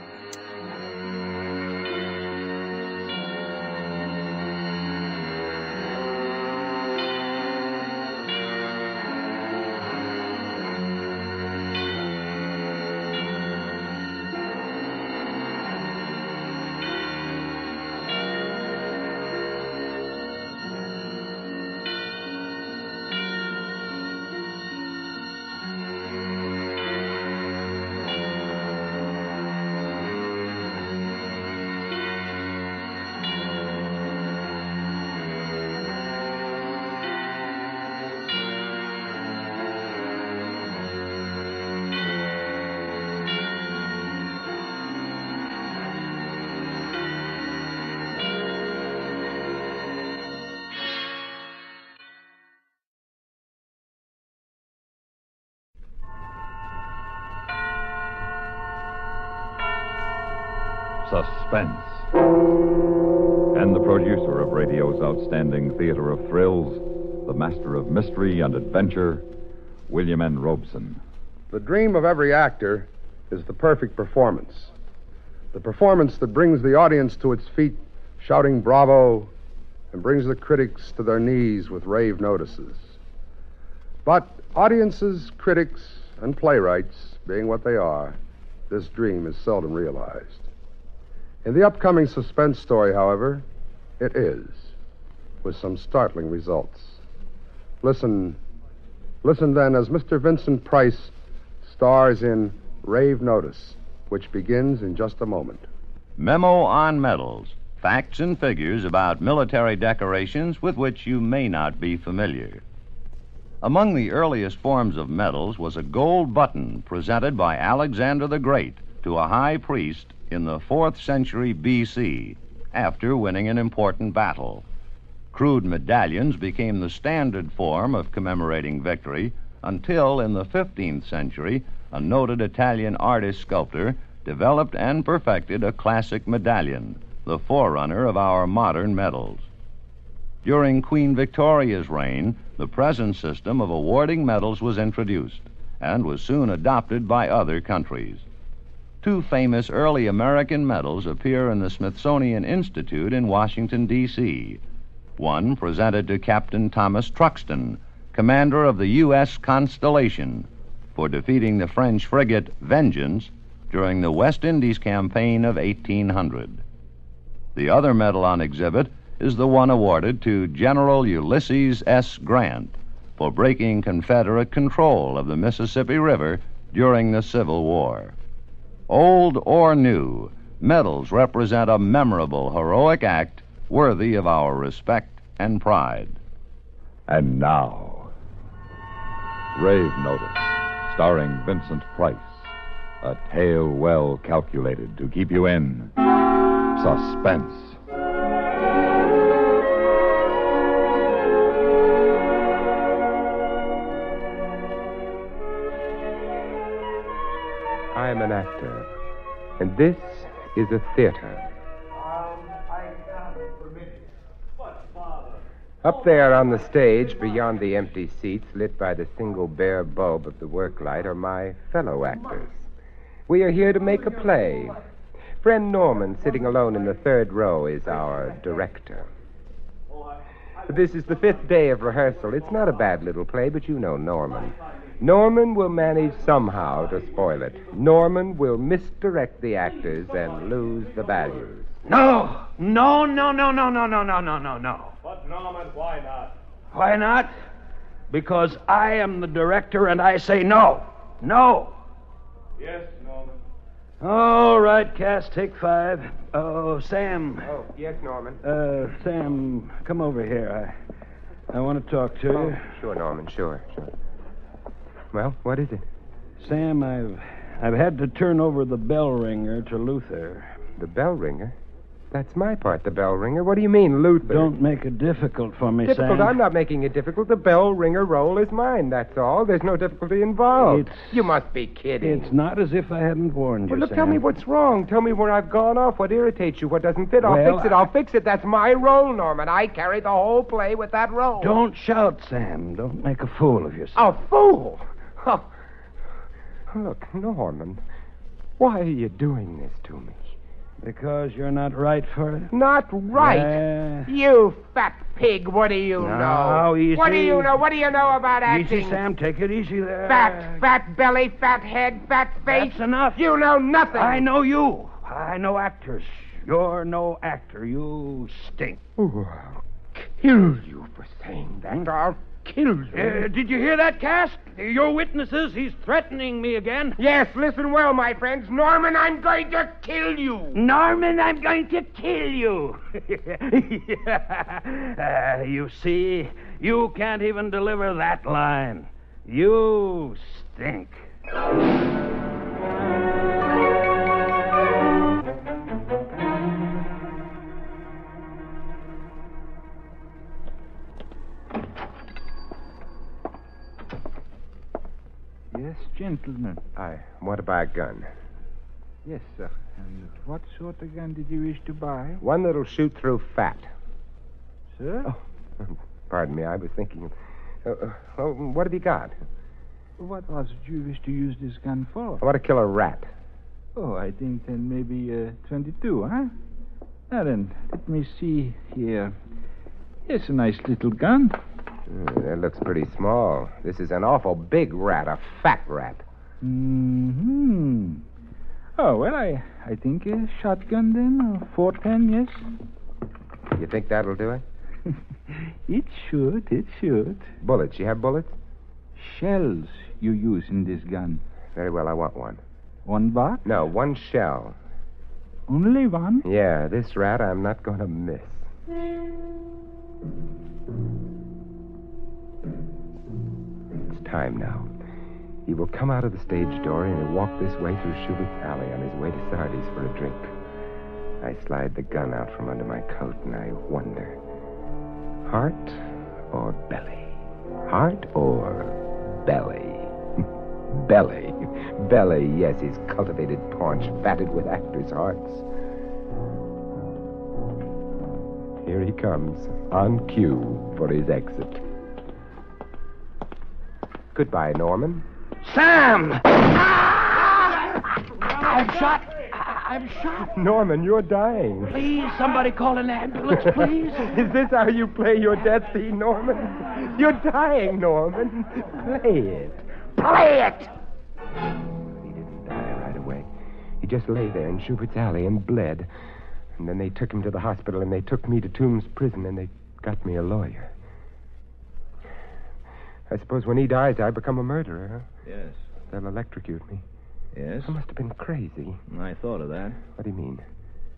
Suspense. And the producer of radio's outstanding theater of thrills, the master of mystery and adventure, William N. Robeson. The dream of every actor is the perfect performance. The performance that brings the audience to its feet, shouting bravo, and brings the critics to their knees with rave notices. But audiences, critics, and playwrights, being what they are, this dream is seldom realized. In the upcoming suspense story, however, it is, with some startling results. Listen then as Mr. Vincent Price stars in Rave Notice, which begins in just a moment. Memo on Medals. Facts and figures about military decorations with which you may not be familiar. Among the earliest forms of medals was a gold button presented by Alexander the Great to a high priest in the 4th century B.C. after winning an important battle. Crude medallions became the standard form of commemorating victory until in the 15th century a noted Italian artist-sculptor developed and perfected a classic medallion, the forerunner of our modern medals. During Queen Victoria's reign, the present system of awarding medals was introduced and was soon adopted by other countries. Two famous early American medals appear in the Smithsonian Institute in Washington, D.C. One presented to Captain Thomas Truxton, commander of the U.S. Constellation, for defeating the French frigate Vengeance during the West Indies campaign of 1800. The other medal on exhibit is the one awarded to General Ulysses S. Grant for breaking Confederate control of the Mississippi River during the Civil War. Old or new, medals represent a memorable, heroic act worthy of our respect and pride. And now, Rave Notice, starring Vincent Price. A tale well calculated to keep you in suspense. I'm an actor, and this is a theater. Up there on the stage, beyond the empty seats lit by the single bare bulb of the work light, are my fellow actors. We are here to make a play. Friend Norman, sitting alone in the third row, is our director. This is the 5th day of rehearsal. It's not a bad little play, but you know Norman. Norman will manage somehow to spoil it. Norman will misdirect the actors and lose the values. No. But, Norman, why not? Why not? Because I am the director and I say no. No. Yes, Norman. All right, Cass, take 5. Oh, Sam. Oh, yes, Norman. Sam, come over here. I want to talk to you. Sure, Norman, sure. Well, what is it? Sam, I've had to turn over the bell ringer to Luther. The bell ringer? That's my part, the bell ringer. What do you mean, Luther? Don't make it difficult for me, Difficult? Sam. I'm not making it difficult. The bell ringer role is mine, that's all. There's no difficulty involved. You must be kidding. It's not as if I hadn't warned you, Well, look, Sam. tell me what's wrong. Tell me where I've gone off, what irritates you, what doesn't fit. I'll fix it. That's my role, Norman. I carry the whole play with that role. Don't shout, Sam. Don't make a fool of yourself. A fool? Oh. Look, Norman, why are you doing this to me? Because you're not right for it? Not right? You fat pig, what do you know? Easy. What do you know? What do you know about acting? Easy, Sam. Take it easy there. Fat belly, fat head, fat face. That's enough. You know nothing. I know you. I know actors. You're no actor. You stink. Oh, I'll kill you for saying that. I'll kill you. Did you hear that, Cass? Your witnesses. He's threatening me again. Yes, listen well, my friends. Norman, I'm going to kill you. Norman, I'm going to kill you. You see, you can't even deliver that line. You stink. Yes, gentlemen. I want to buy a gun. Yes, sir. And what sort of gun did you wish to buy? One that'll shoot through fat. Sir? Oh, pardon me, I was thinking of... what have you got? What was it you wish to use this gun for? I want to kill a rat. Oh, I think then maybe 22, huh? Now then, let me see here. It's a nice little gun. That looks pretty small. This is an awful big rat, a fat rat. Mm-hmm. Oh, well, I think a shotgun then, or 410, yes. You think that'll do it? It should. Bullets. You have bullets? Shells you use in this gun. Very well, I want one. One box? No, one shell. Only one? Yeah, this rat I'm not going to miss. It's time now. He will come out of the stage door and he'll walk this way through Schubert's Alley on his way to Sardi's for a drink. I slide the gun out from under my coat and I wonder, heart or belly? Heart or belly? Belly. Belly, yes, his cultivated paunch fatted with actors' hearts. Here he comes, on cue for his exit. Goodbye, Norman. Sam! I'm shot. Norman, you're dying. Please, somebody call an ambulance, please. Is this how you play your death scene, Norman? You're dying, Norman. Play it. Play it! He didn't die right away. He just lay there in Schubert's Alley and bled. And then they took him to the hospital, and they took me to Tombs Prison, and they got me a lawyer. I suppose when he dies, I become a murderer, huh? Yes. They'll electrocute me. Yes? I must have been crazy. I thought of that. What do you mean?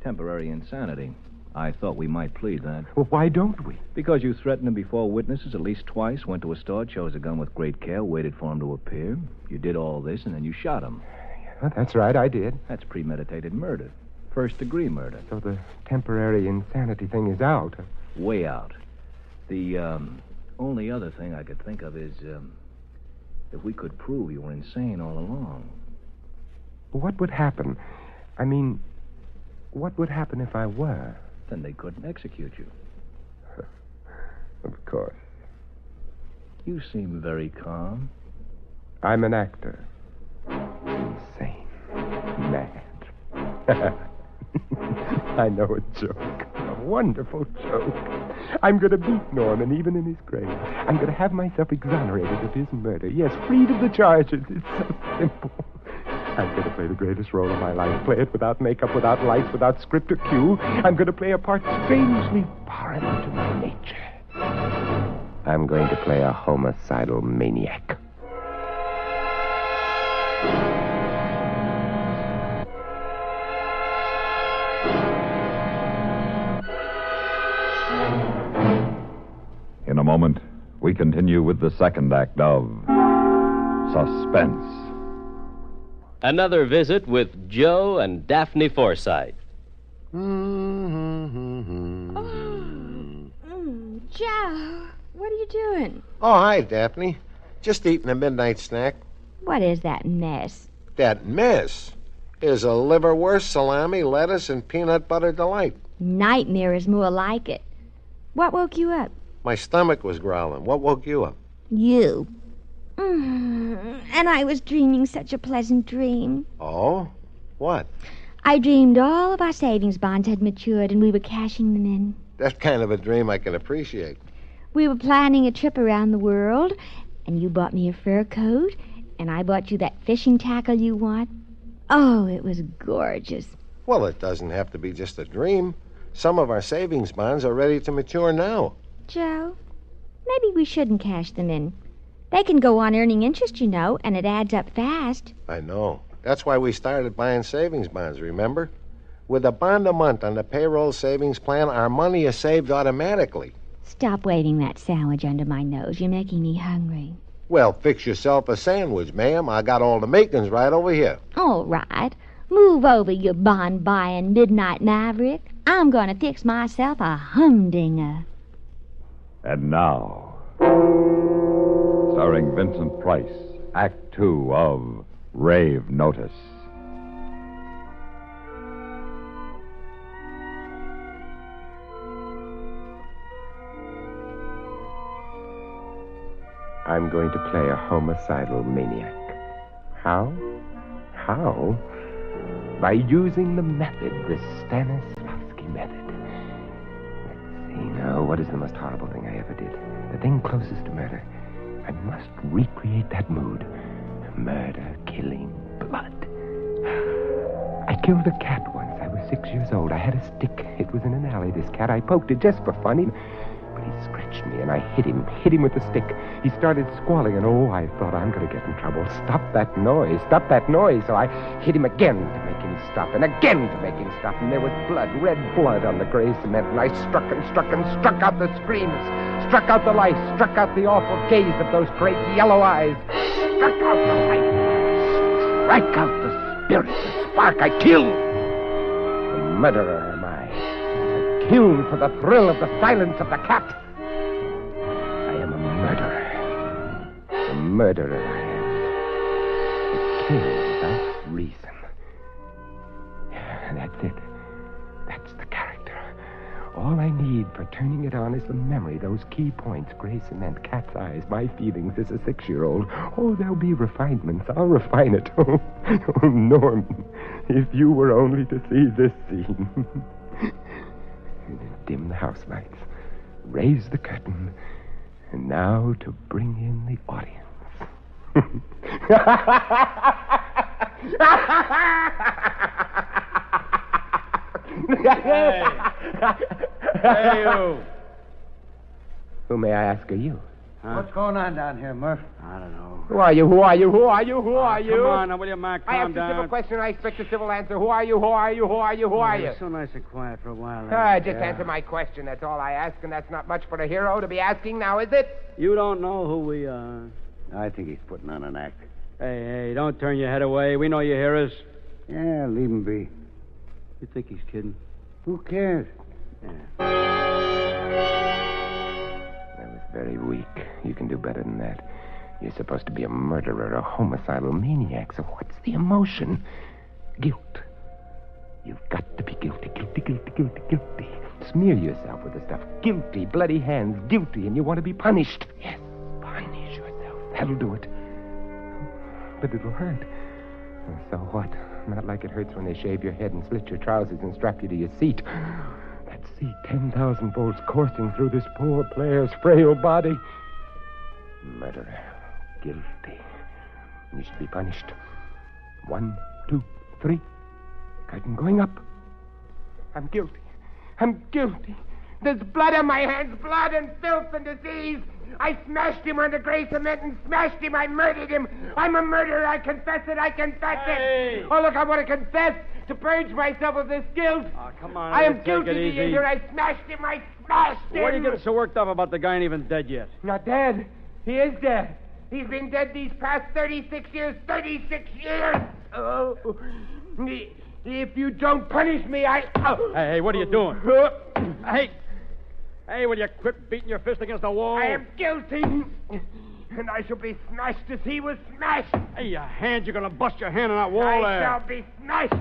Temporary insanity. I thought we might plead that. Well, why don't we? Because you threatened him before witnesses at least twice, went to a store, chose a gun with great care, waited for him to appear. You did all this, and then you shot him. Well, that's right, I did. That's premeditated murder. First-degree murder. So the temporary insanity thing is out. Way out. The only other thing I could think of is if we could prove you were insane all along. What would happen? I mean, what would happen if I were? Then they couldn't execute you. Of course. You seem very calm. I'm an actor. Insane. Mad. I know a joke. A wonderful joke. I'm going to beat Norman even in his grave. I'm going to have myself exonerated of his murder. Yes, freed of the charges. It's so simple. I'm going to play the greatest role of my life. Play it without makeup, without lights, without script or cue. I'm going to play a part strangely foreign to my nature. I'm going to play a homicidal maniac. moment, we continue with the second act of Suspense. Another visit with Joe and Daphne Forsythe. Joe, what are you doing? Oh, hi, Daphne. Just eating a midnight snack. What is that mess? That mess is a liverwurst, salami, lettuce, and peanut butter delight. Nightmare is more like it. What woke you up? My stomach was growling. What woke you up? You. And I was dreaming such a pleasant dream. Oh? What? I dreamed all of our savings bonds had matured and we were cashing them in. That kind of a dream I can appreciate. We were planning a trip around the world, and you bought me a fur coat, and I bought you that fishing tackle you want. Oh, it was gorgeous. Well, it doesn't have to be just a dream. Some of our savings bonds are ready to mature now. Joe, maybe we shouldn't cash them in. They can go on earning interest, you know, and it adds up fast. I know. That's why we started buying savings bonds, remember? With a bond a month on the payroll savings plan, our money is saved automatically. Stop waving that sandwich under my nose. You're making me hungry. Well, fix yourself a sandwich, ma'am. I got all the makings right over here. All right. Move over, you bond-buying midnight maverick. I'm going to fix myself a humdinger. And now, starring Vincent Price, Act Two of Rave Notice. I'm going to play a homicidal maniac. How? How? By using the method, the Stanislavski method. Let's see now, what is the most horrible thing I ever did? The thing closest to murder. I must recreate that mood. Murder, killing, blood. I killed a cat once. I was 6 years old. I had a stick. It was in an alley, this cat. I poked it just for fun. But he scratched me, and I hit him with the stick. He started squalling, and I thought, I'm going to get in trouble. Stop that noise. So I hit him again to make him stop, and again to make him stop. And there was blood, red blood on the gray cement, and I struck out the screams, struck out the life, struck out the awful gaze of those great yellow eyes, struck out the life, struck out the spirit, the spark. I killed. The murderer am I. Killed for the thrill of the silence of the cat. I am a murderer. A murderer I am. A kill without reason. That's it. That's the character. All I need for turning it on is the memory, those key points, gray cement, cat's eyes, my feelings as a 6-year-old. Oh, there'll be refinements. I'll refine it. Oh, Norman, if you were only to see this scene. Dim the house lights, raise the curtain, and now to bring in the audience. Hey, you. Who, may I ask, are you? Huh? What's going on down here, Murph? I don't know. Who are you? Come on, now, will you, Mark? I ask a civil question, I expect a civil answer. Who are you? So nice and quiet for a while. Just answer my question. That's all I ask, and that's not much for a hero to be asking now, is it? You don't know who we are. I think he's putting on an act. Hey, don't turn your head away. We know you hear us. Yeah, leave him be. You think he's kidding? Who cares? Yeah. That was very weak. You can do better than that. You're supposed to be a murderer, a homicidal maniac. So what's the emotion? Guilt. You've got to be guilty. Smear yourself with the stuff. Guilty, bloody hands, guilty, and you want to be punished. Yes, punish yourself. That'll do it. But it'll hurt. So what? Not like it hurts when they shave your head and slit your trousers and strap you to your seat. That seat, 10,000 volts coursing through this poor player's frail body. Murderer. Guilty. You should be punished. 1, 2, 3. Curtain going up. I'm guilty. There's blood on my hands, blood and filth and disease. I smashed him on the gray cement and smashed him. I murdered him. I'm a murderer. I confess it. Hey. Oh, look, I want to confess to purge myself of this guilt. Oh, come on. I am guilty. Do you hear? I smashed him. smashed him. What are you getting so worked up about the guy ain't even dead yet? Not dead. He is dead. He's been dead these past 36 years. 36 years! Oh, if you don't punish me, Oh. Hey, what are you doing? Hey, will you quit beating your fist against the wall? I am guilty. And I shall be smashed as he was smashed. Hey, your hand, you're going to bust your hand on that wall I there. shall be smashed.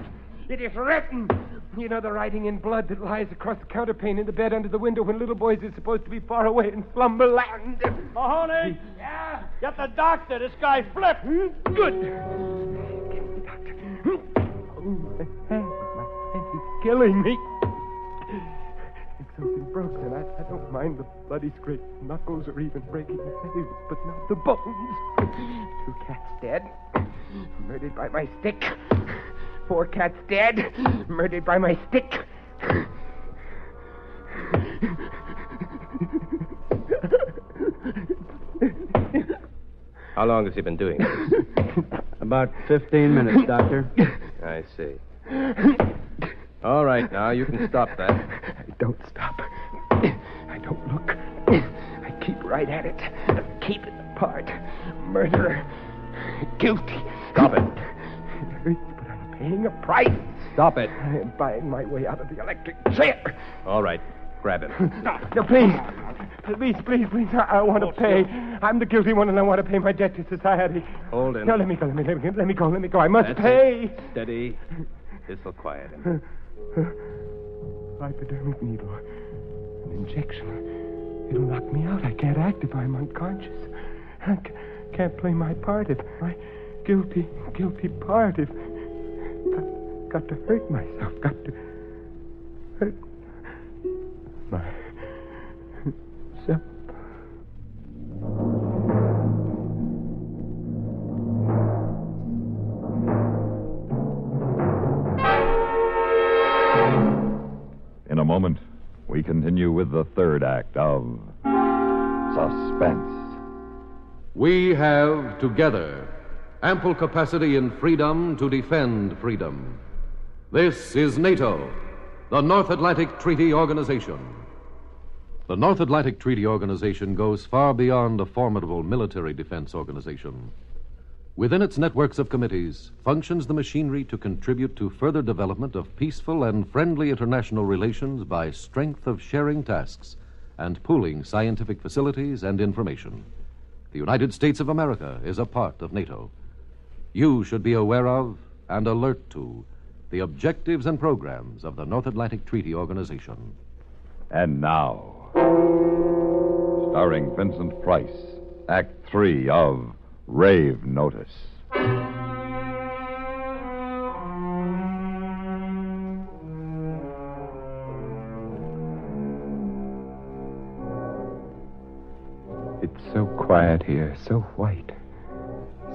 It is written. You know the writing in blood that lies across the counterpane in the bed under the window when little boys are supposed to be far away in slumberland. Mahoney? Yeah? Get the doctor. This guy flipped. Good. Get me, doctor. Oh, my hand is killing me. Something broken. I don't mind the bloody scraped knuckles or even breaking the nails, but not the bones. 2 cats dead, murdered by my stick. 4 cats dead, murdered by my stick. How long has he been doing this? About 15 minutes, Doctor. I see. All right, now you can stop that. I don't stop. I don't look. I keep right at it. Keep it apart. Murderer. Guilty. Stop it. It hurts, but I'm paying a price. Stop it. I am buying my way out of the electric chair. All right. Grab him. No, please. Please. I want to pay. I'm the guilty one, and I want to pay my debt to society. Hold him. No, let me go. I must pay. It. Steady. This'll quiet him. Hypodermic needle. An injection. It'll knock me out. I can't act if I'm unconscious. I can't play my part if my guilty part if... Got to hurt myself. Got to hurt myself. In a moment, we continue with the third act of Suspense. We have, together, ample capacity and freedom to defend freedom. This is NATO, the North Atlantic Treaty Organization. The North Atlantic Treaty Organization goes far beyond a formidable military defense organization. Within its networks of committees functions the machinery to contribute to further development of peaceful and friendly international relations by strength of sharing tasks and pooling scientific facilities and information. The United States of America is a part of NATO. You should be aware of and alert to the objectives and programs of the North Atlantic Treaty Organization. And now, starring Vincent Price, Act 3 of Rave Notice. It's so quiet here, so white.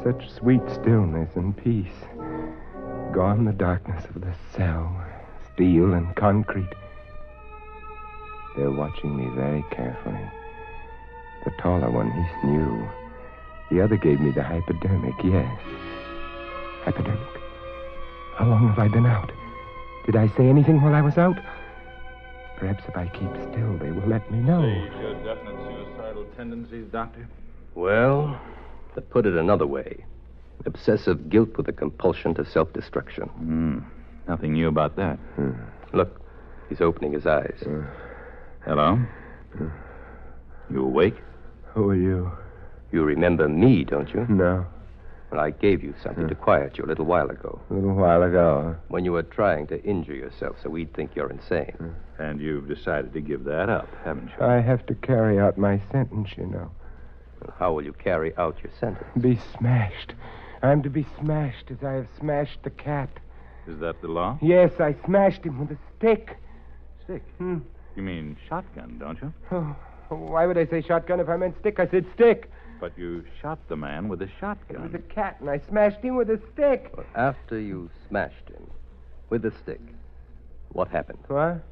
Such sweet stillness and peace. Gone the darkness of the cell, steel and concrete. They're watching me very carefully. The taller one, he's new. The other gave me the hypodermic, yes. Hypodermic? How long have I been out? Did I say anything while I was out? Perhaps if I keep still, they will let me know. Your definite suicidal tendencies, Doctor? Well, to put it another way, obsessive guilt with a compulsion to self-destruction. Nothing new about that. Look, he's opening his eyes. Hello? You awake? Who are you? You remember me, don't you? No. Well, I gave you something to quiet you a little while ago. A little while ago, When you were trying to injure yourself so we'd think you're insane. And you've decided to give that up, haven't you? I have to carry out my sentence, you know. Well, how will you carry out your sentence? Be smashed. I'm to be smashed as I have smashed the cat. Is that the law? Yes, I smashed him with a stick. Stick? You mean shotgun, don't you? Oh, why would I say shotgun if I meant stick? I said stick. But you shot the man with a It shotgun. was a cat, and I smashed him with a stick. Well, after you smashed him with the stick, what happened? What?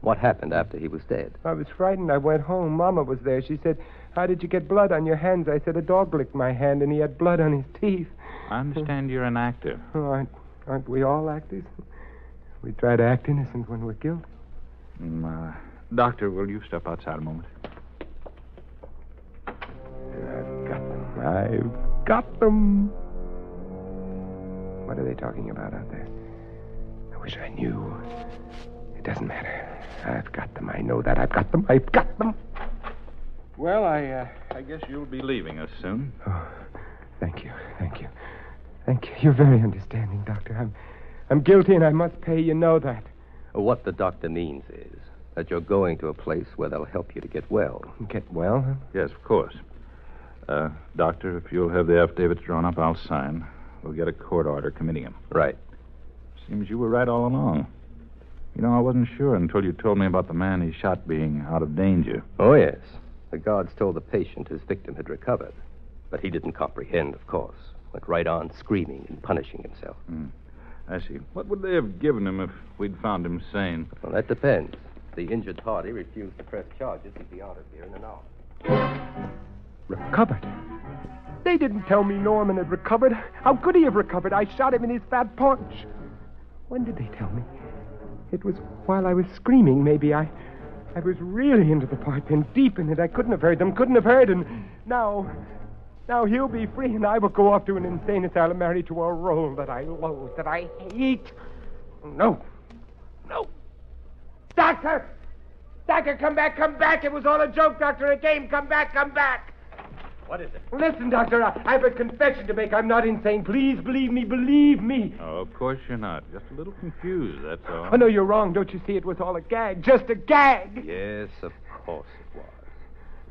What happened after he was dead? I was frightened. I went home. Mama was there. She said, "How did you get blood on your hands?" I said, "A dog licked my hand, and he had blood on his teeth." I understand you're an actor. Oh, aren't we all actors? We try to act innocent when we're guilty. Doctor, will you step outside a moment? I've got them. What are they talking about out there? I wish I knew. It doesn't matter. I've got them. I know that. I've got them. I've got them. Well, I guess you'll be leaving us soon. Oh, thank you. Thank you. Thank you. You're very understanding, Doctor. I'm guilty and I must pay. You know that. What the doctor means is that you're going to a place where they'll help you to get well. Get well, huh? Yes, of course. Doctor, if you'll have the affidavits drawn up, I'll sign. We'll get a court order committing him. Right. Seems you were right all along. You know, I wasn't sure until you told me about the man he shot being out of danger. Oh, yes. The guards told the patient his victim had recovered. But he didn't comprehend, of course. Went right on screaming and punishing himself. I see. What would they have given him if we'd found him sane? Well, that depends. The injured party refused to press charges. He'd be out of here in an hour. Recovered? They didn't tell me Norman had recovered. How could he have recovered? I shot him in his fat paunch. When did they tell me? It was while I was screaming, maybe. I was really into the part, then deep in it. I couldn't have heard them, and now he'll be free, and I will go off to an insane asylum married to a role that I loathe, that I hate. No. Doctor! Doctor, come back. It was all a joke, Doctor, a game. Come back. What is it? Listen, Doctor, I have a confession to make. I'm not insane. Please believe me. Oh, of course you're not. Just a little confused, that's all. Oh, no, you're wrong. Don't you see? It was all a gag. Just a gag. Yes, of course it was.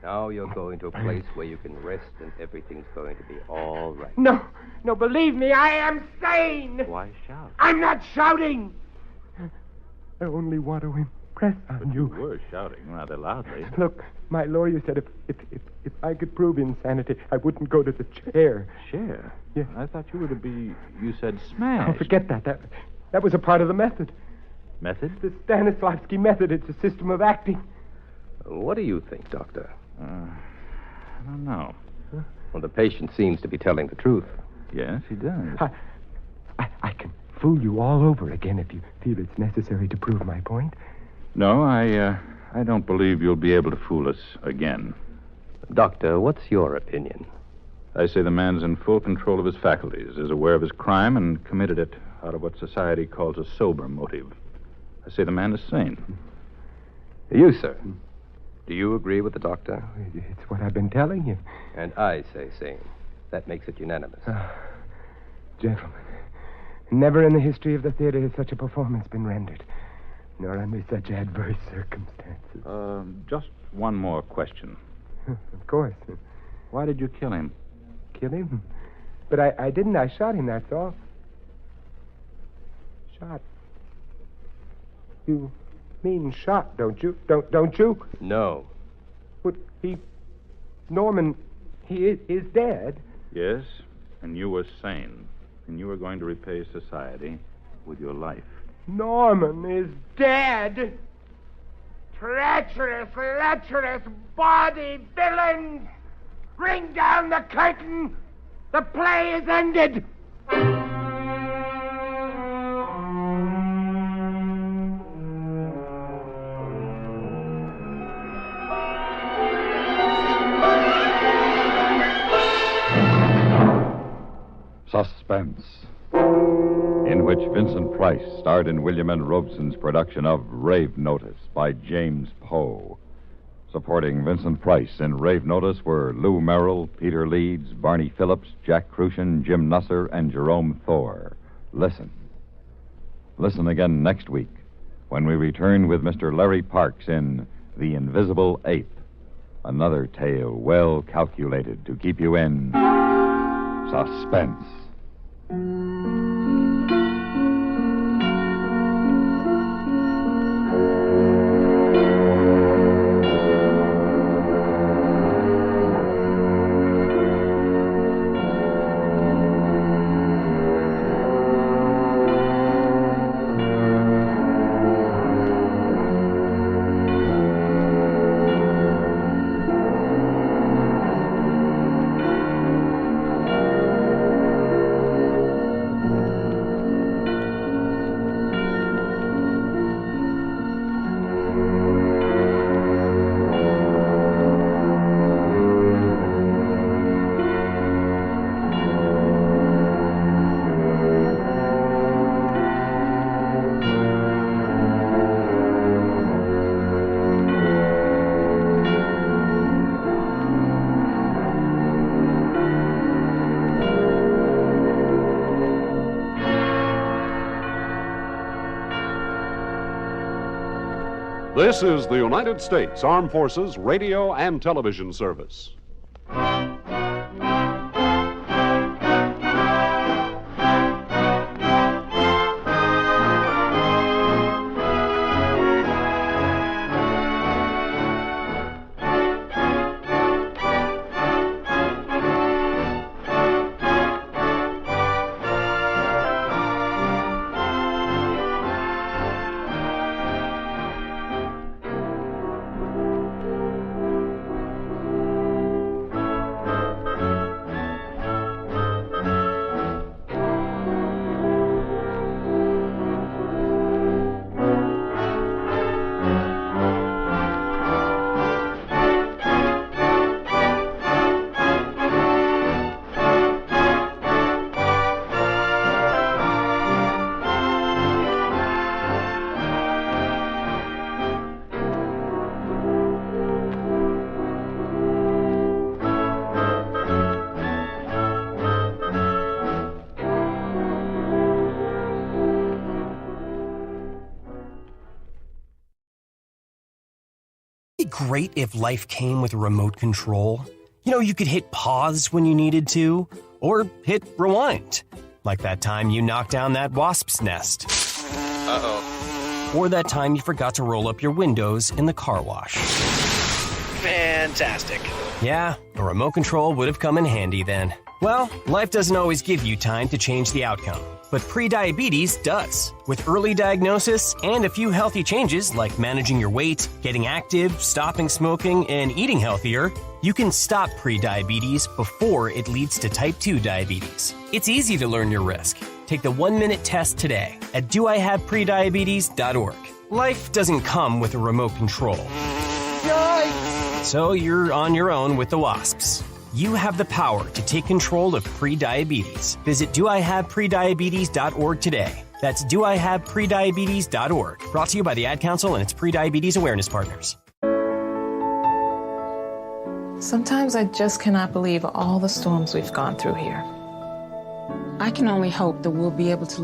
Now you're going to a place where you can rest and everything's going to be all right. No, believe me, I am sane. Why shout? I'm not shouting. I only want to impress on you. You were shouting rather loudly. Look, my lawyer said if I could prove insanity, I wouldn't go to the chair. Chair? Yeah. I thought you were to be, you said smashed. Oh, forget that. That was a part of the method. Method? The Stanislavski method. It's a system of acting. What do you think, Doctor? I don't know. Huh? Well, the patient seems to be telling the truth. Yes, he does. I can fool you all over again if you feel it's necessary to prove my point. No, I don't believe you'll be able to fool us again. Doctor, what's your opinion? I say the man's in full control of his faculties, is aware of his crime, and committed it out of what society calls a sober motive. I say the man is sane. You, sir. Do you agree with the doctor? It's what I've been telling you. And I say same. That makes it unanimous. Gentlemen, never in the history of the theater has such a performance been rendered, nor under such adverse circumstances. Just one more question. Of course. Why did you kill him? Kill him? But I didn't. I shot him, that's all. Shot. You mean shot, don't you? Don't you? No. But Norman, he is dead. Yes, and you were sane. And you were going to repay society with your life. Norman is dead. Treacherous, lecherous, body villains! Ring down the curtain! The play is ended! Suspense, in which Vincent Price starred in William N. Robeson's production of Rave Notice by James Poe. Supporting Vincent Price in Rave Notice were Lou Merrill, Peter Leeds, Barney Phillips, Jack Crucian, Jim Nusser, and Jerome Thor. Listen again next week when we return with Mr. Larry Parks in The Invisible Ape, another tale well calculated to keep you in suspense. This is the United States Armed Forces Radio and Television Service. Great if life came with a remote control. You know, you could hit pause when you needed to, or hit rewind. Like that time you knocked down that wasp's nest. Uh-oh. Or that time you forgot to roll up your windows in the car wash. Fantastic. Yeah, a remote control would have come in handy then. Well, life doesn't always give you time to change the outcome, but prediabetes does. With early diagnosis and a few healthy changes like managing your weight, getting active, stopping smoking, and eating healthier, you can stop prediabetes before it leads to type 2 diabetes. It's easy to learn your risk. Take the 1-minute test today at doihaveprediabetes.org. Life doesn't come with a remote control. Yikes! So you're on your own with the wasps. You have the power to take control of prediabetes. Visit doihaveprediabetes.org today. That's doihaveprediabetes.org. Brought to you by the Ad Council and its Prediabetes Awareness Partners. Sometimes I just cannot believe all the storms we've gone through here. I can only hope that we'll be able to